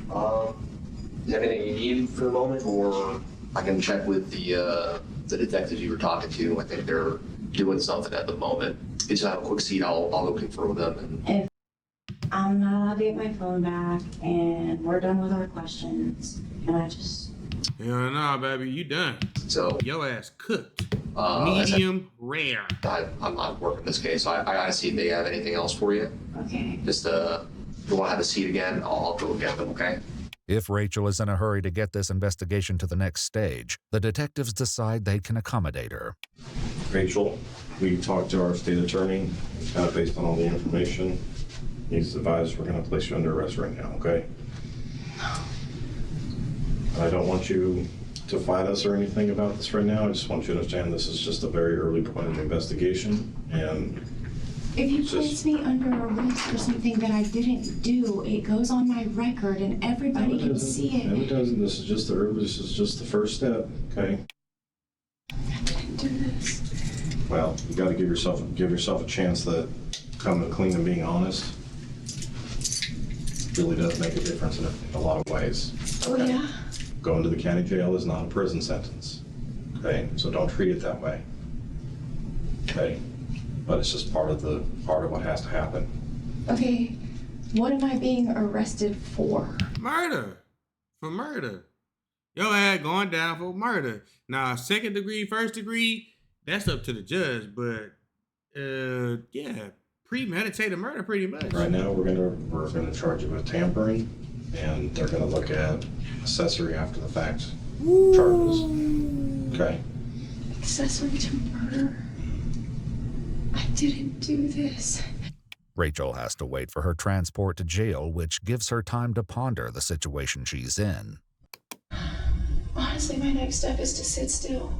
Is there anything you need for the moment, or I can check with the detectives you were talking to? I think they're doing something at the moment. If you just have a quick seat, I'll go confirm with them. If I'm not allowed to get my phone back, and we're done with our questions, and I just. Hell nah, baby, you done. So your ass cooked. Medium Medium rare. I'm working this case, so I gotta see if they have anything else for you. Okay. Just if you want to have a seat again, I'll go get them. Okay. If Rachel is in a hurry to get this investigation to the next stage, the detectives decide they can accommodate her. Rachel, we talked to our state attorney, based on all the information. He's advised we're going to place you under arrest right now, okay? I don't want you to fight us or anything about this right now. I just want you to understand this is just a very early point in the investigation, and If you place me under arrest for something that I didn't do, it goes on my record and everybody can see it. No, it doesn't. This is just the first step, okay? Well, you got to give yourself a chance that coming clean and being honest really does make a difference in a lot of ways. Oh, yeah? Going to the county jail is not a prison sentence. Okay, so don't treat it that way. Okay, but it's just part of what has to happen. Okay, what am I being arrested for? Murder. For murder. Your ass going down for murder. Now, second degree, first degree, that's up to the judge, but yeah, premeditated murder pretty much. Right now, we're gonna charge you with tampering, and they're gonna look at accessory after the fact charges. Okay. Accessory to murder? I didn't do this. Rachel has to wait for her transport to jail, which gives her time to ponder the situation she's in. Honestly, my next step is to sit still.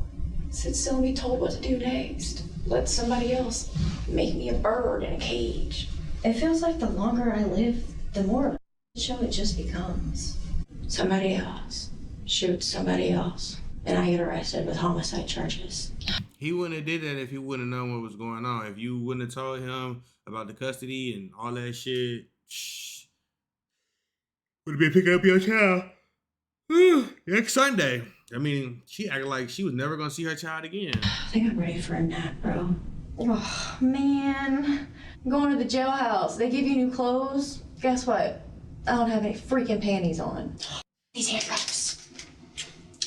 Sit still and be told what to do next. Let somebody else make me a bird in a cage. It feels like the longer I live, the more of a show it just becomes. Somebody else shoots somebody else, and I get arrested with homicide charges. He wouldn't have did that if he wouldn't have known what was going on. If you wouldn't have told him about the custody and all that shit, would have been picking up your child next Sunday. I mean, she acted like she was never going to see her child again. I think I'm ready for a nap, bro. Oh, man. I'm going to the jailhouse. They give you new clothes. Guess what? I don't have any freaking panties on. These handcuffs.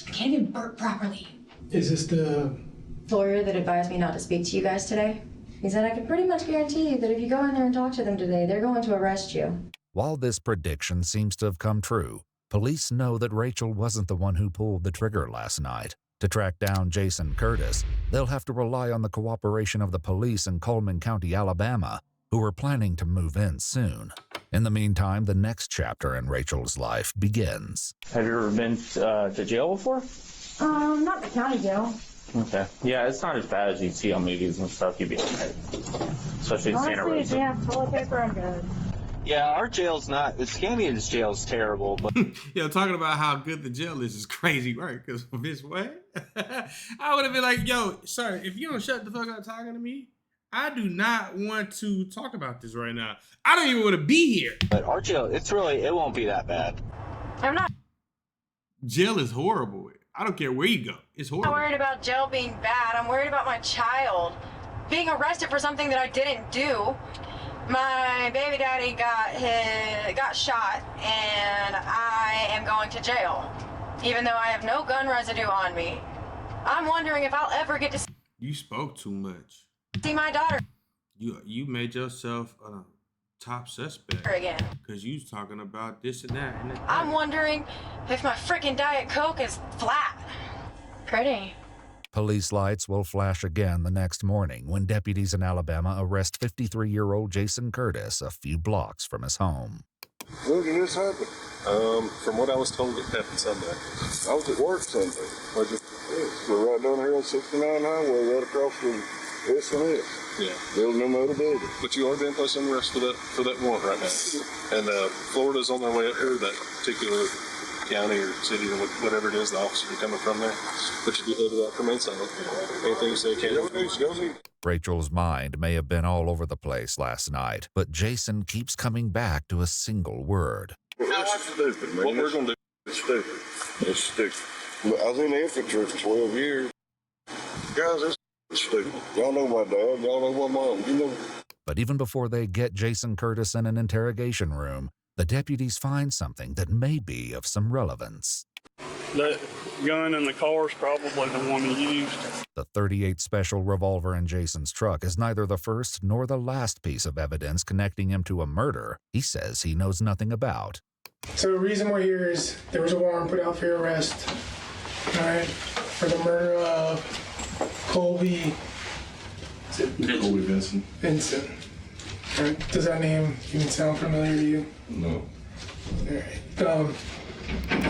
I can't even burp properly. Is this the lawyer that advised me not to speak to you guys today? He said I can pretty much guarantee you that if you go in there and talk to them today, they're going to arrest you. While this prediction seems to have come true, police know that Rachel wasn't the one who pulled the trigger last night. To track down Jason Curtis, they'll have to rely on the cooperation of the police in Coleman County, Alabama, who are planning to move in soon. In the meantime, the next chapter in Rachel's life begins. Have you ever been to jail before? Not the county jail. Okay. Yeah, it's not as bad as you see on movies and stuff. You'd be okay. Especially in Santa Rosa. Honestly, if you have toilet paper, I'm good. Yeah, our jail's not. The Scanian's jail's terrible, but Yo, talking about how good the jail is crazy work. Because this way, I would have been like, yo, sir, if you don't shut the fuck up talking to me, I do not want to talk about this right now. I don't even want to be here. But our jail, it won't be that bad. I'm not Jail is horrible. I don't care where you go. It's horrible. worried about jail being bad. I'm worried about my child being arrested for something that I didn't do. My baby daddy got shot, and I am going to jail, even though I have no gun residue on me. I'm wondering if I'll ever get to You spoke too much. see my daughter You made yourself a top suspect again. because you was talking about this and that. And that. I'm wondering if my freaking Diet Coke is flat. Pretty. Police lights will flash again the next morning when deputies in Alabama arrest 53-year-old Jason Curtis a few blocks from his home. When did this happen? From what I was told, it happened Sunday. I was at work Sunday. We're right down here on 69 Highway, right across from S&S. Yeah. Building them other building. But you are being placed under arrest for that warrant right now. And Florida's on their way up here, that particular county or city or whatever it is, the officers are coming from there. But you do have that remain silent. Anything you say can't go. Rachel's mind may have been all over the place last night, but Jason keeps coming back to a single word. It's stupid, man. What we're going to do is stupid. It's stupid. I was in the infantry for 12 years. Guys, it's stupid. Y'all know my dad. Y'all know my mom. You know. But even before they get Jason Curtis in an interrogation room, the deputies find something that may be of some relevance. That gun in the car is probably the one he used. The .38 special revolver in Jason's truck is neither the first nor the last piece of evidence connecting him to a murder he says he knows nothing about. So the reason we're here is there was a warrant put out for your arrest, all right, for the murder of Colby Vincent. Vincent. All right. Does that name even sound familiar to you? No. All right.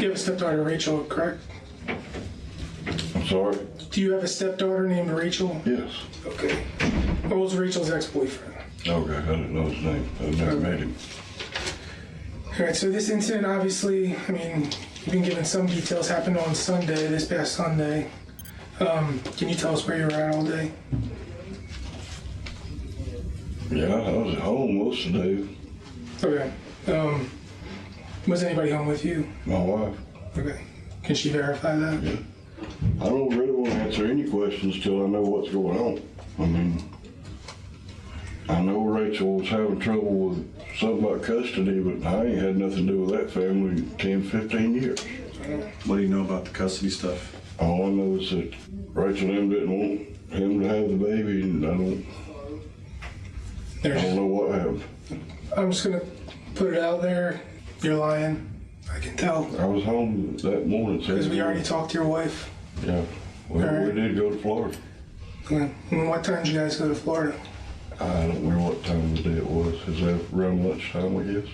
You have a stepdaughter, Rachel, correct? I'm sorry? Do you have a stepdaughter named Rachel? Yes. Okay. What was Rachel's ex-boyfriend? Okay, I didn't know his name. I never met him. All right, so this incident, obviously, I mean, you've been given some details, happened on Sunday, this past Sunday. Can you tell us where you were at all day? Yeah, I was at home most of the day. Okay. Was anybody home with you? My wife. Okay. Can she verify that? Yeah. I don't really want to answer any questions till I know what's going on. I mean, I know Rachel was having trouble with something about custody, but I ain't had nothing to do with that family in 10, 15 years. What do you know about the custody stuff? All I know is that Rachel and them didn't want him to have the baby, and I don't know what happened. I'm just gonna put it out there. You're lying. I can tell. I was home that morning. Because we already talked to your wife. Yeah. We did go to Florida. Okay. And what time did you guys go to Florida? I don't remember what time of the day it was. Is that around lunchtime, I guess?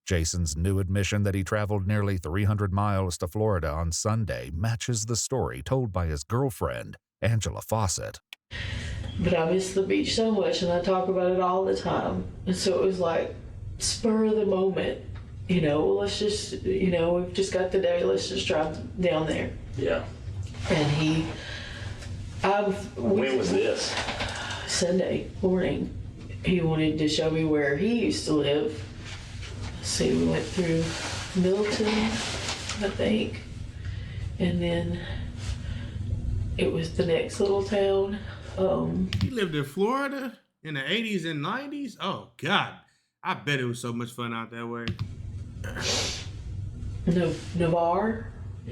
Jason's new admission that he traveled nearly 300 miles to Florida on Sunday matches the story told by his girlfriend, Angela Fawcett. But I miss the beach so much, and I talk about it all the time. And so it was like spur of the moment. You know, let's just, we've just got the day, let's just drive down there. Yeah. And when was this? Sunday morning. He wanted to show me where he used to live. See, we went through Milton, I think. And then it was the next little town. He lived in Florida in the 80s and 90s? Oh, God. I bet it was so much fun out that way. Navarre.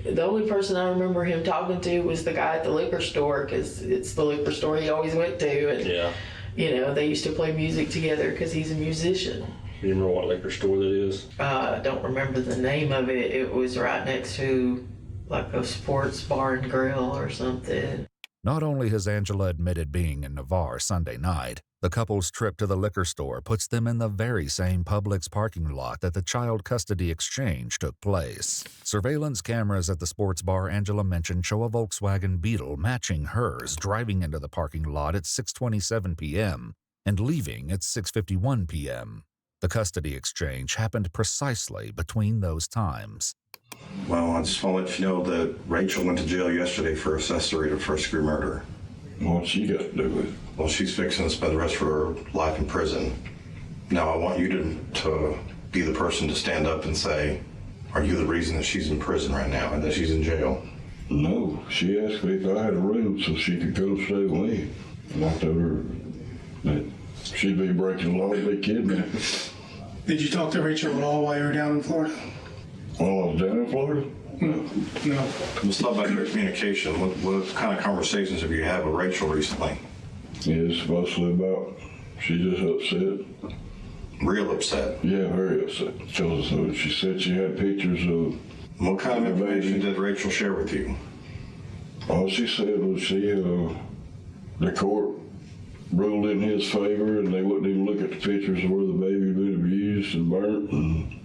The only person I remember him talking to was the guy at the liquor store, because it's the liquor store he always went to. And, they used to play music together because he's a musician. You remember what liquor store that is? I don't remember the name of it. It was right next to like a sports bar and grill or something. Not only has Angela admitted being in Navarre Sunday night, the couple's trip to the liquor store puts them in the very same Publix parking lot that the child custody exchange took place. Surveillance cameras at the sports bar Angela mentioned show a Volkswagen Beetle matching hers driving into the parking lot at 6:27 p.m. and leaving at 6:51 p.m. The custody exchange happened precisely between those times. Well, I just want to let you know that Rachel went to jail yesterday for accessory to first-degree murder. What's she got to do with it? Well, she's fixing to spend the rest of her life in prison. Now, I want you to be the person to stand up and say, are you the reason that she's in prison right now and that she's in jail? No. She asked me if I had a room so she could come stay with me. And I told her that she'd be breaking the law and be kidnapped. Did you talk to Rachel at all while you were down in Florida? While I was down in Florida? No. Let's talk about your communication. What kind of conversations have you had with Rachel recently? It's mostly about, she's just upset. Real upset? Yeah, very upset. So she said she had pictures of... What kind of information did Rachel share with you? All she said was the court ruled in his favor and they wouldn't even look at the pictures of where the baby had been abused and burnt. And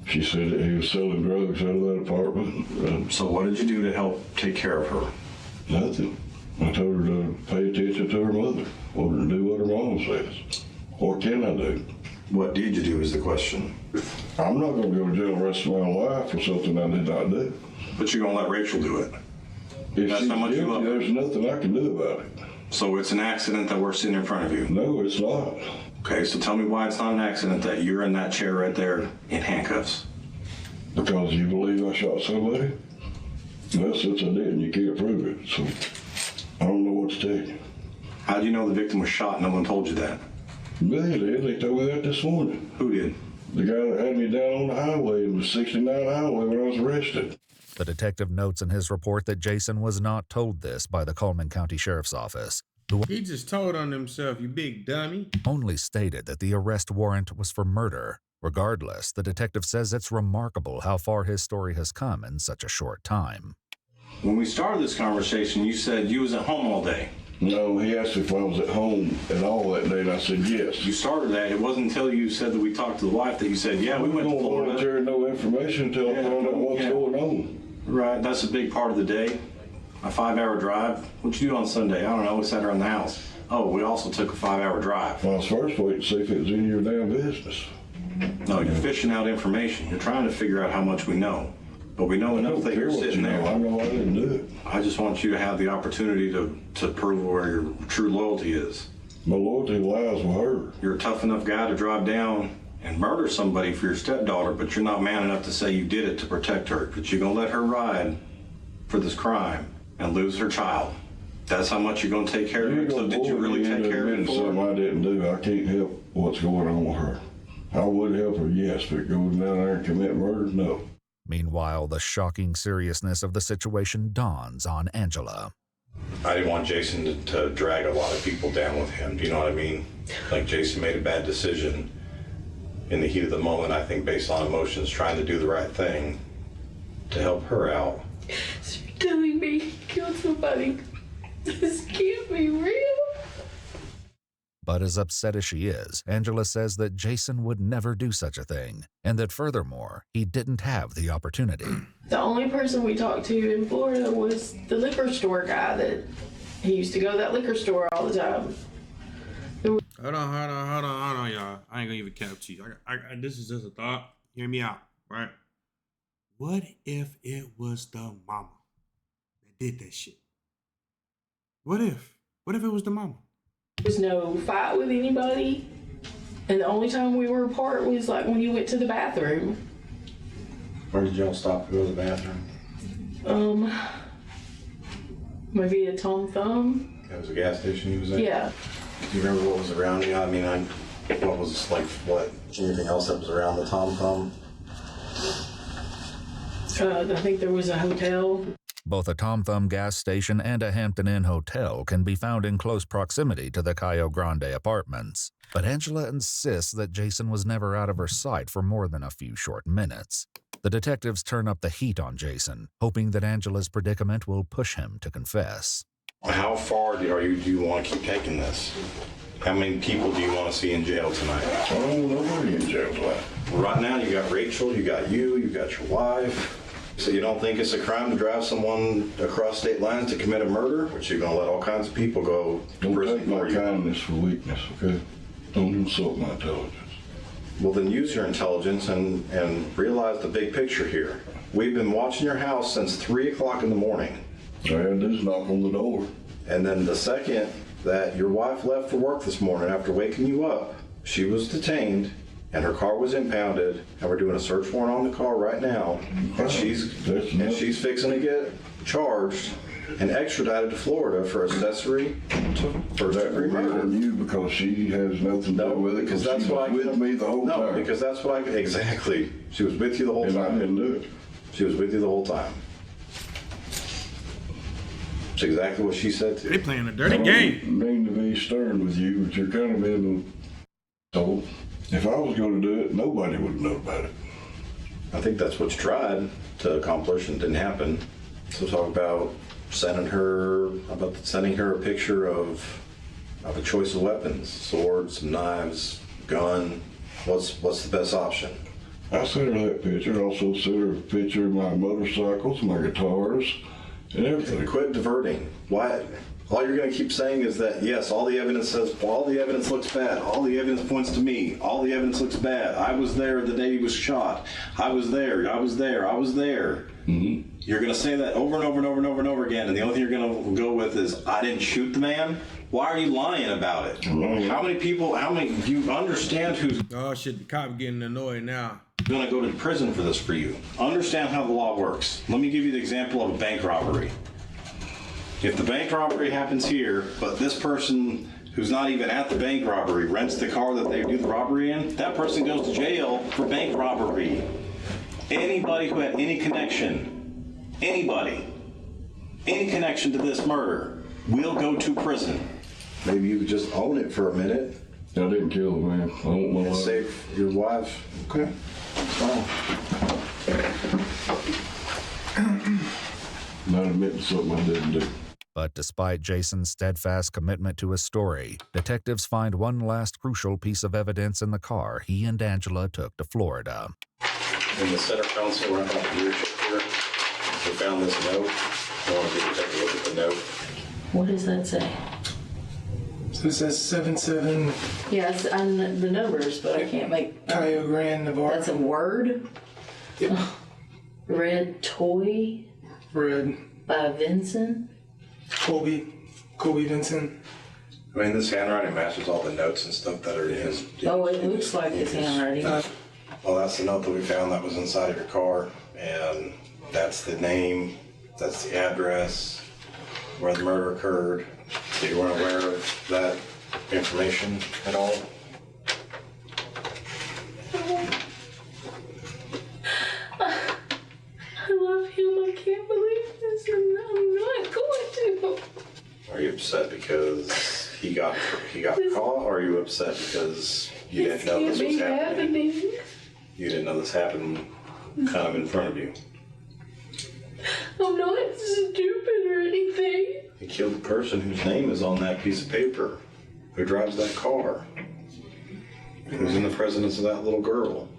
she said that he was selling drugs out of that apartment. So what did you do to help take care of her? Nothing. I told her to pay attention to her mother, or to do what her mom says. What can I do? What did you do is the question. I'm not going to go to jail the rest of my life for something I did not do. But you're going to let Rachel do it? If That's she's how much you love her. There's nothing I can do about it. So it's an accident that we're sitting in front of you? No, it's not. Okay, so tell me why it's not an accident that you're in that chair right there in handcuffs. Because you believe I shot somebody? Well, since I didn't, you can't prove it, so I don't know what to tell you. How do you know the victim was shot? No one told you that. They did. They told me that this morning. Who did? The guy that had me down on the highway. It was 69 highway when I was arrested. The detective notes in his report that Jason was not told this by the Coleman County Sheriff's Office, who He just told on himself, you big dummy. only stated that the arrest warrant was for murder. Regardless, the detective says it's remarkable how far his story has come in such a short time. When we started this conversation, you said you was at home all day. No, he asked if I was at home at all that day, and I said yes. You started that. It wasn't until you said that we talked to the wife that you said, yeah, we went to Florida. I don't volunteer no information until I found out what's going on. Right, that's a big part of the day. A 5-hour drive. What'd you do on Sunday? I don't know. We sat around the house. Oh, we also took a 5-hour drive. Well, I was first waiting to see if it was in your damn business. No, you're fishing out information. You're trying to figure out how much we know. But we know enough that you're sitting there. I know I didn't do it. I just want you to have the opportunity to prove where your true loyalty is. My loyalty lies with her. You're a tough enough guy to drive down and murder somebody for your stepdaughter, but you're not man enough to say you did it to protect her. But you're gonna let her ride for this crime and lose her child. That's how much you're gonna take care of her. So did you really take care of her? Something I didn't do. I can't help what's going on with her. I would help her, yes, but going down there and commit murder, no. Meanwhile, the shocking seriousness of the situation dawns on Angela. I didn't want Jason to drag a lot of people down with him. Do you know what I mean? Like, Jason made a bad decision in the heat of the moment, I think, based on emotions, trying to do the right thing to help her out. So you're telling me he killed somebody? This can't be real. But as upset as she is, Angela says that Jason would never do such a thing, and that furthermore, he didn't have the opportunity. The only person we talked to in Florida was the liquor store guy that he used to go to that liquor store all the time. Hold on, y'all. I ain't gonna even cap to you. This is just a thought. Hear me out, right? What if it was the mama that did that shit? What if? What if it was the mama? There was no fight with anybody, and the only time we were apart was like when you went to the bathroom. Where did y'all stop to go to the bathroom? Maybe a Tom Thumb. That was a gas station he was at? Yeah. Do you remember what was around you? I mean, what was, like, what? Anything else that was around the Tom Thumb? I think there was a hotel. Both a Tom Thumb gas station and a Hampton Inn hotel can be found in close proximity to the Cayo Grande apartments. But Angela insists that Jason was never out of her sight for more than a few short minutes. The detectives turn up the heat on Jason, hoping that Angela's predicament will push him to confess. How far do you want to keep taking this? How many people do you want to see in jail tonight? I don't know nobody in jail tonight. Right now, you got Rachel, you got your wife. So you don't think it's a crime to drive someone across state lines to commit a murder? But you're going to let all kinds of people go to prison Don't take my kindness for weakness, okay? Don't insult my intelligence. Well, then use your intelligence and realize the big picture here. We've been watching your house since 3 o'clock in the morning. I had this knock on the door. And then the second that your wife left for work this morning after waking you up, she was detained and her car was impounded, and we're doing a search warrant on the car right now, and she's fixing to get charged and extradited to Florida for accessory to first-degree murder. You because she has nothing to do with it. Because that's what I with me the whole time. No, because that's what I exactly. She was with you the whole time. And I didn't do it. She was with you the whole time. That's exactly what she said to you. They playing a dirty game. I don't mean to be stern with you, but you're kind of being told. If I was going to do it, nobody would know about it. I think that's what you tried to accomplish and didn't happen. So talk about sending her a picture of a choice of weapons, swords, knives, gun. What's the best option? I sent her that picture. I also sent her a picture of my motorcycles, my guitars, and everything. Quit diverting. Why? All you're going to keep saying is that, yes, all the evidence says, well, all the evidence looks bad. All the evidence points to me. All the evidence looks bad. I was there the day he was shot. I was there. I was there. I was there. Mm-hmm. You're going to say that over and over and over and over and over again, and the only thing you're going to go with is, I didn't shoot the man? Why are you lying about it? Mm-hmm. How many, do you understand who's Oh shit, the cop getting annoyed now. going to go to prison for this for you? Understand how the law works. Let me give you the example of a bank robbery. If the bank robbery happens here, but this person who's not even at the bank robbery rents the car that they do the robbery in, that person goes to jail for bank robbery. Anybody who had any connection to this murder will go to prison. Maybe you could just own it for a minute. I didn't kill the man. I don't want to save your wife. Okay, that's fine. Not admitting something I didn't do. But despite Jason's steadfast commitment to his story, detectives find one last crucial piece of evidence in the car he and Angela took to Florida. In the center console right off the rear shift here, we found this note. I want you to take a look at the note. What does that say? So it says 77 Yes, and the numbers, but I can't make. Cayo Grande, Navarre. That's a word? Yep. Red Toy Red. by Vincent. Colby Vincent. I mean, this handwriting matches all the notes and stuff that are in his. Oh, it looks like his handwriting. Well, that's the note that we found that was inside of your car, and that's the name, that's the address, where the murder occurred. So you weren't aware of that information at all? I love him. I can't believe this, and I'm not going to. Are you upset because he got the call, or are you upset because you didn't know this was happening? You didn't know this happened kind of in front of you. I'm not stupid or anything. He killed the person whose name is on that piece of paper, who drives that car, who's in the presence of that little girl.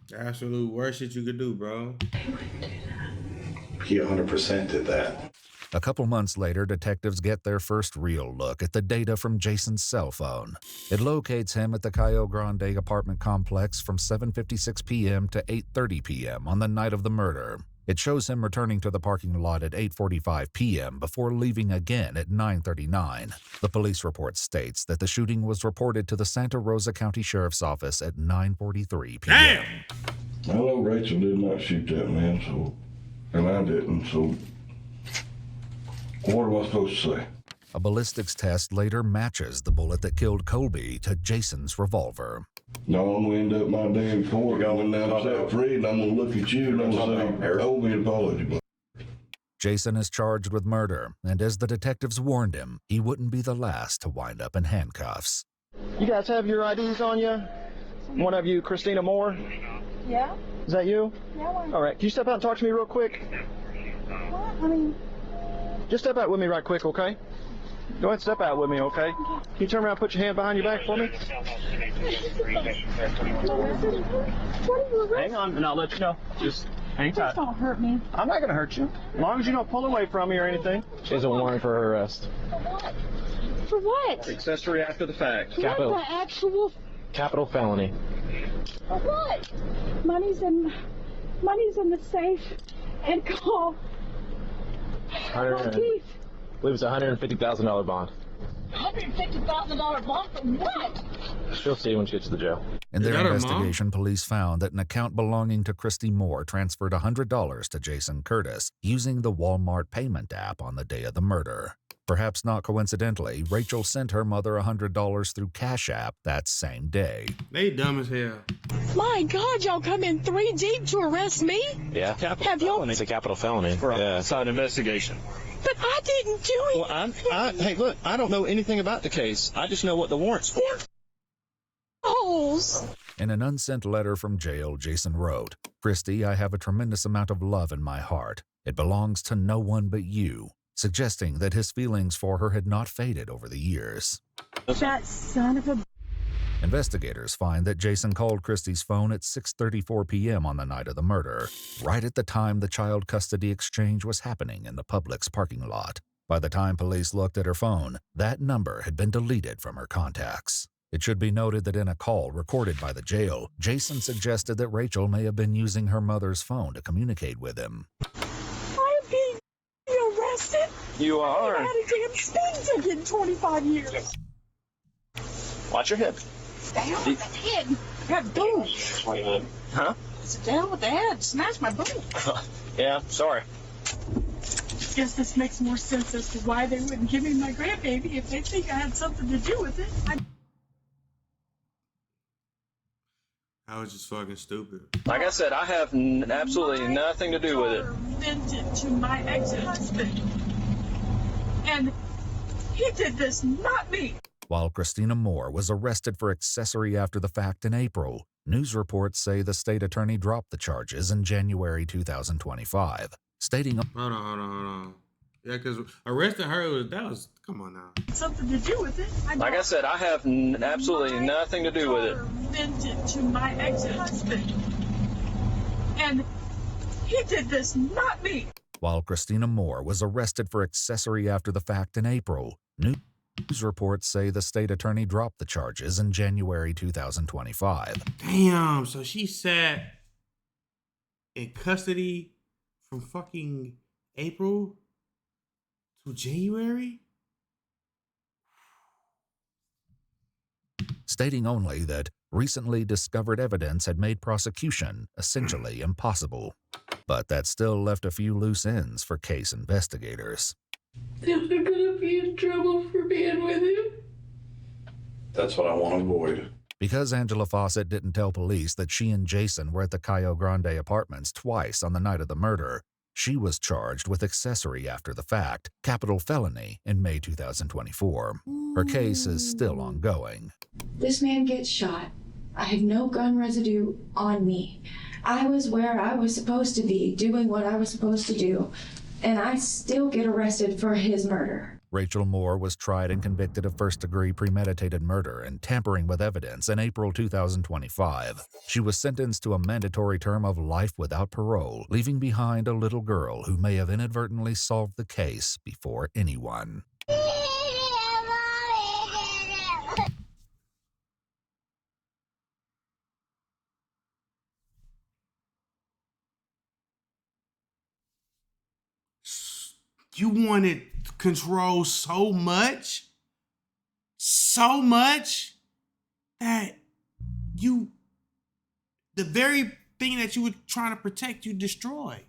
The absolute worst shit you could do, bro. He 100% did that. A couple months later, detectives get their first real look at the data from Jason's cell phone. It locates him at the Cayo Grande apartment complex from 7:56 p.m. to 8:30 p.m. on the night of the murder. It shows him returning to the parking lot at 8:45 p.m. before leaving again at 9:39. The police report states that the shooting was reported to the Santa Rosa County Sheriff's Office at 9:43 p.m. I know Rachel did not shoot that man, and I didn't, so what am I supposed to say? A ballistics test later matches the bullet that killed Colby to Jason's revolver. No, I'm gonna end up my damn court going down South Reed, and I'm gonna look at you and I'm gonna say, owe me an apology, bud. Jason is charged with murder, and as the detectives warned him, he wouldn't be the last to wind up in handcuffs. You guys have your IDs on you? One of you, Christina Moore? Yeah? Is that you? Yeah, why? All right, can you step out and talk to me real quick? What? I mean, just step out with me right quick, okay? Go ahead and step out with me, okay? Can you turn around and put your hand behind your back for me? Hang on, and I'll let you know. Just hang tight. Please don't hurt me. I'm not going to hurt you. As long as you don't pull away from me or anything. She has a warrant for her arrest. For what? Accessory after the fact. What the actual? Capital felony. For what? Money's in the safe, and call. I believe it's a $150,000 bond. $150,000 bond for what? She'll see when she gets to the jail. In their investigation, police found that an account belonging to Christy Moore transferred $100 to Jason Curtis using the Walmart payment app on the day of the murder. Perhaps not coincidentally, Rachel sent her mother $100 through Cash App that same day. They dumb as hell. My God, y'all come in 3 deep to arrest me? Yeah. Have y'all? It's a capital felony. For a side investigation. But I didn't do it. Well, hey, look, I don't know anything about the case. I just know what the warrant's for. In an unsent letter from jail, Jason wrote, "Christy, I have a tremendous amount of love in my heart. It belongs to no one but you," suggesting that his feelings for her had not faded over the years. That son of a... Investigators find that Jason called Christy's phone at 6:34 p.m. on the night of the murder, right at the time the child custody exchange was happening in the Publix parking lot. By the time police looked at her phone, that number had been deleted from her contacts. It should be noted that in a call recorded by the jail, Jason suggested that Rachel may have been using her mother's phone to communicate with him. I'm being arrested. You are. I had a damn speeding ticket in 25 years. Watch your head. Down with the head. Got boom. Huh? Sit down with the head. Smash my boom. Yeah, sorry. Guess this makes more sense as to why they wouldn't give me my grandbaby if they think I had something to do with it. I was just fucking stupid. Like I said, I have absolutely nothing to do with it. Vented to my ex-husband. And he did this, not me. While Christina Moore was arrested for accessory after the fact in April, news reports say the state attorney dropped the charges in January 2025, stating... Hold on. Yeah, because arresting her, come on now. Something to do with it. Like I said, I have absolutely nothing to do with it. Vented to my ex-husband. And he did this, not me. While Christina Moore was arrested for accessory after the fact in April, news reports say the state attorney dropped the charges in January 2025. Damn, so she sat in custody from fucking April to January? stating only that recently discovered evidence had made prosecution essentially impossible. But that still left a few loose ends for case investigators. They're gonna be in trouble for being with him. That's what I want to avoid. Because Angela Fawcett didn't tell police that she and Jason were at the Cayo Grande apartments twice on the night of the murder, she was charged with accessory after the fact, capital felony, in May 2024. Her case is still ongoing. This man gets shot. I have no gun residue on me. I was where I was supposed to be, doing what I was supposed to do, and I still get arrested for his murder. Rachel Moore was tried and convicted of first-degree premeditated murder and tampering with evidence in April 2025. She was sentenced to a mandatory term of life without parole, leaving behind a little girl who may have inadvertently solved the case before anyone. You wanted control so much that the very thing that you were trying to protect, you destroy.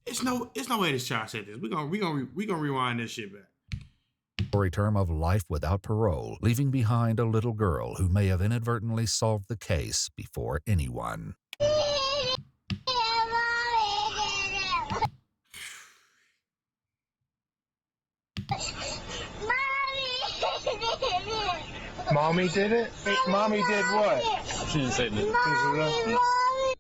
It's no way this child said this. We gonna rewind this shit back. A term of life without parole, leaving behind a little girl who may have inadvertently solved the case before anyone. Mommy did it? Mommy did what? She didn't say that.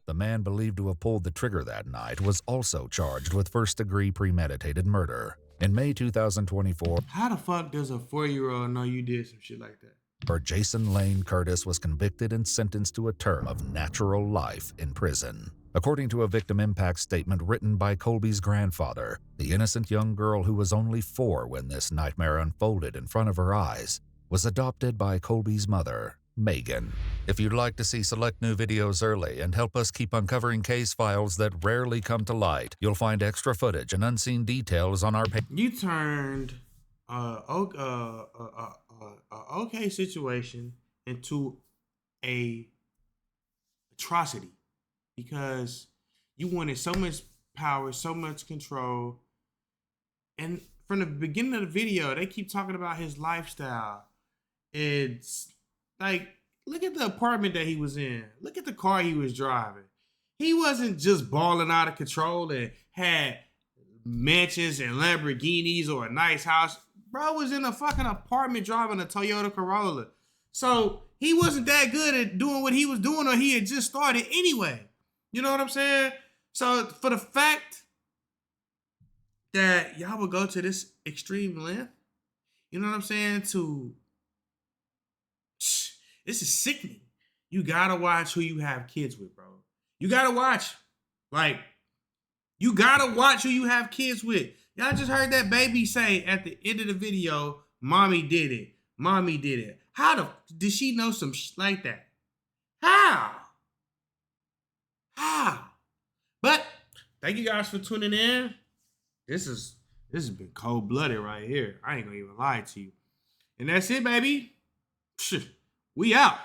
The man believed to have pulled the trigger that night was also charged with first-degree premeditated murder. In May 2024, how the fuck does a 4-year-old know you did some shit like that? Jason Lane Curtis was convicted and sentenced to a term of natural life in prison. According to a victim impact statement written by Colby's grandfather, the innocent young girl who was only 4 when this nightmare unfolded in front of her eyes was adopted by Colby's mother, Megan. If you'd like to see select new videos early and help us keep uncovering case files that rarely come to light, you'll find extra footage and unseen details on our page. You turned okay situation into a atrocity because you wanted so much power, so much control. And from the beginning of the video, they keep talking about his lifestyle. It's like, look at the apartment that he was in. Look at the car he was driving. He wasn't just balling out of control and had mansions and Lamborghinis or a nice house. Bro was in a fucking apartment driving a Toyota Corolla. So he wasn't that good at doing what he was doing, or he had just started anyway. You know what I'm saying? So for the fact that y'all would go to this extreme length, you know what I'm saying, this is sickening. You gotta watch who you have kids with, bro. You gotta watch. Like, you gotta watch who you have kids with. Y'all just heard that baby say at the end of the video, mommy did it. Mommy did it. How did she know some shit like that? How? But thank you guys for tuning in. This has been cold-blooded right here. I ain't gonna even lie to you. And that's it, baby. We out.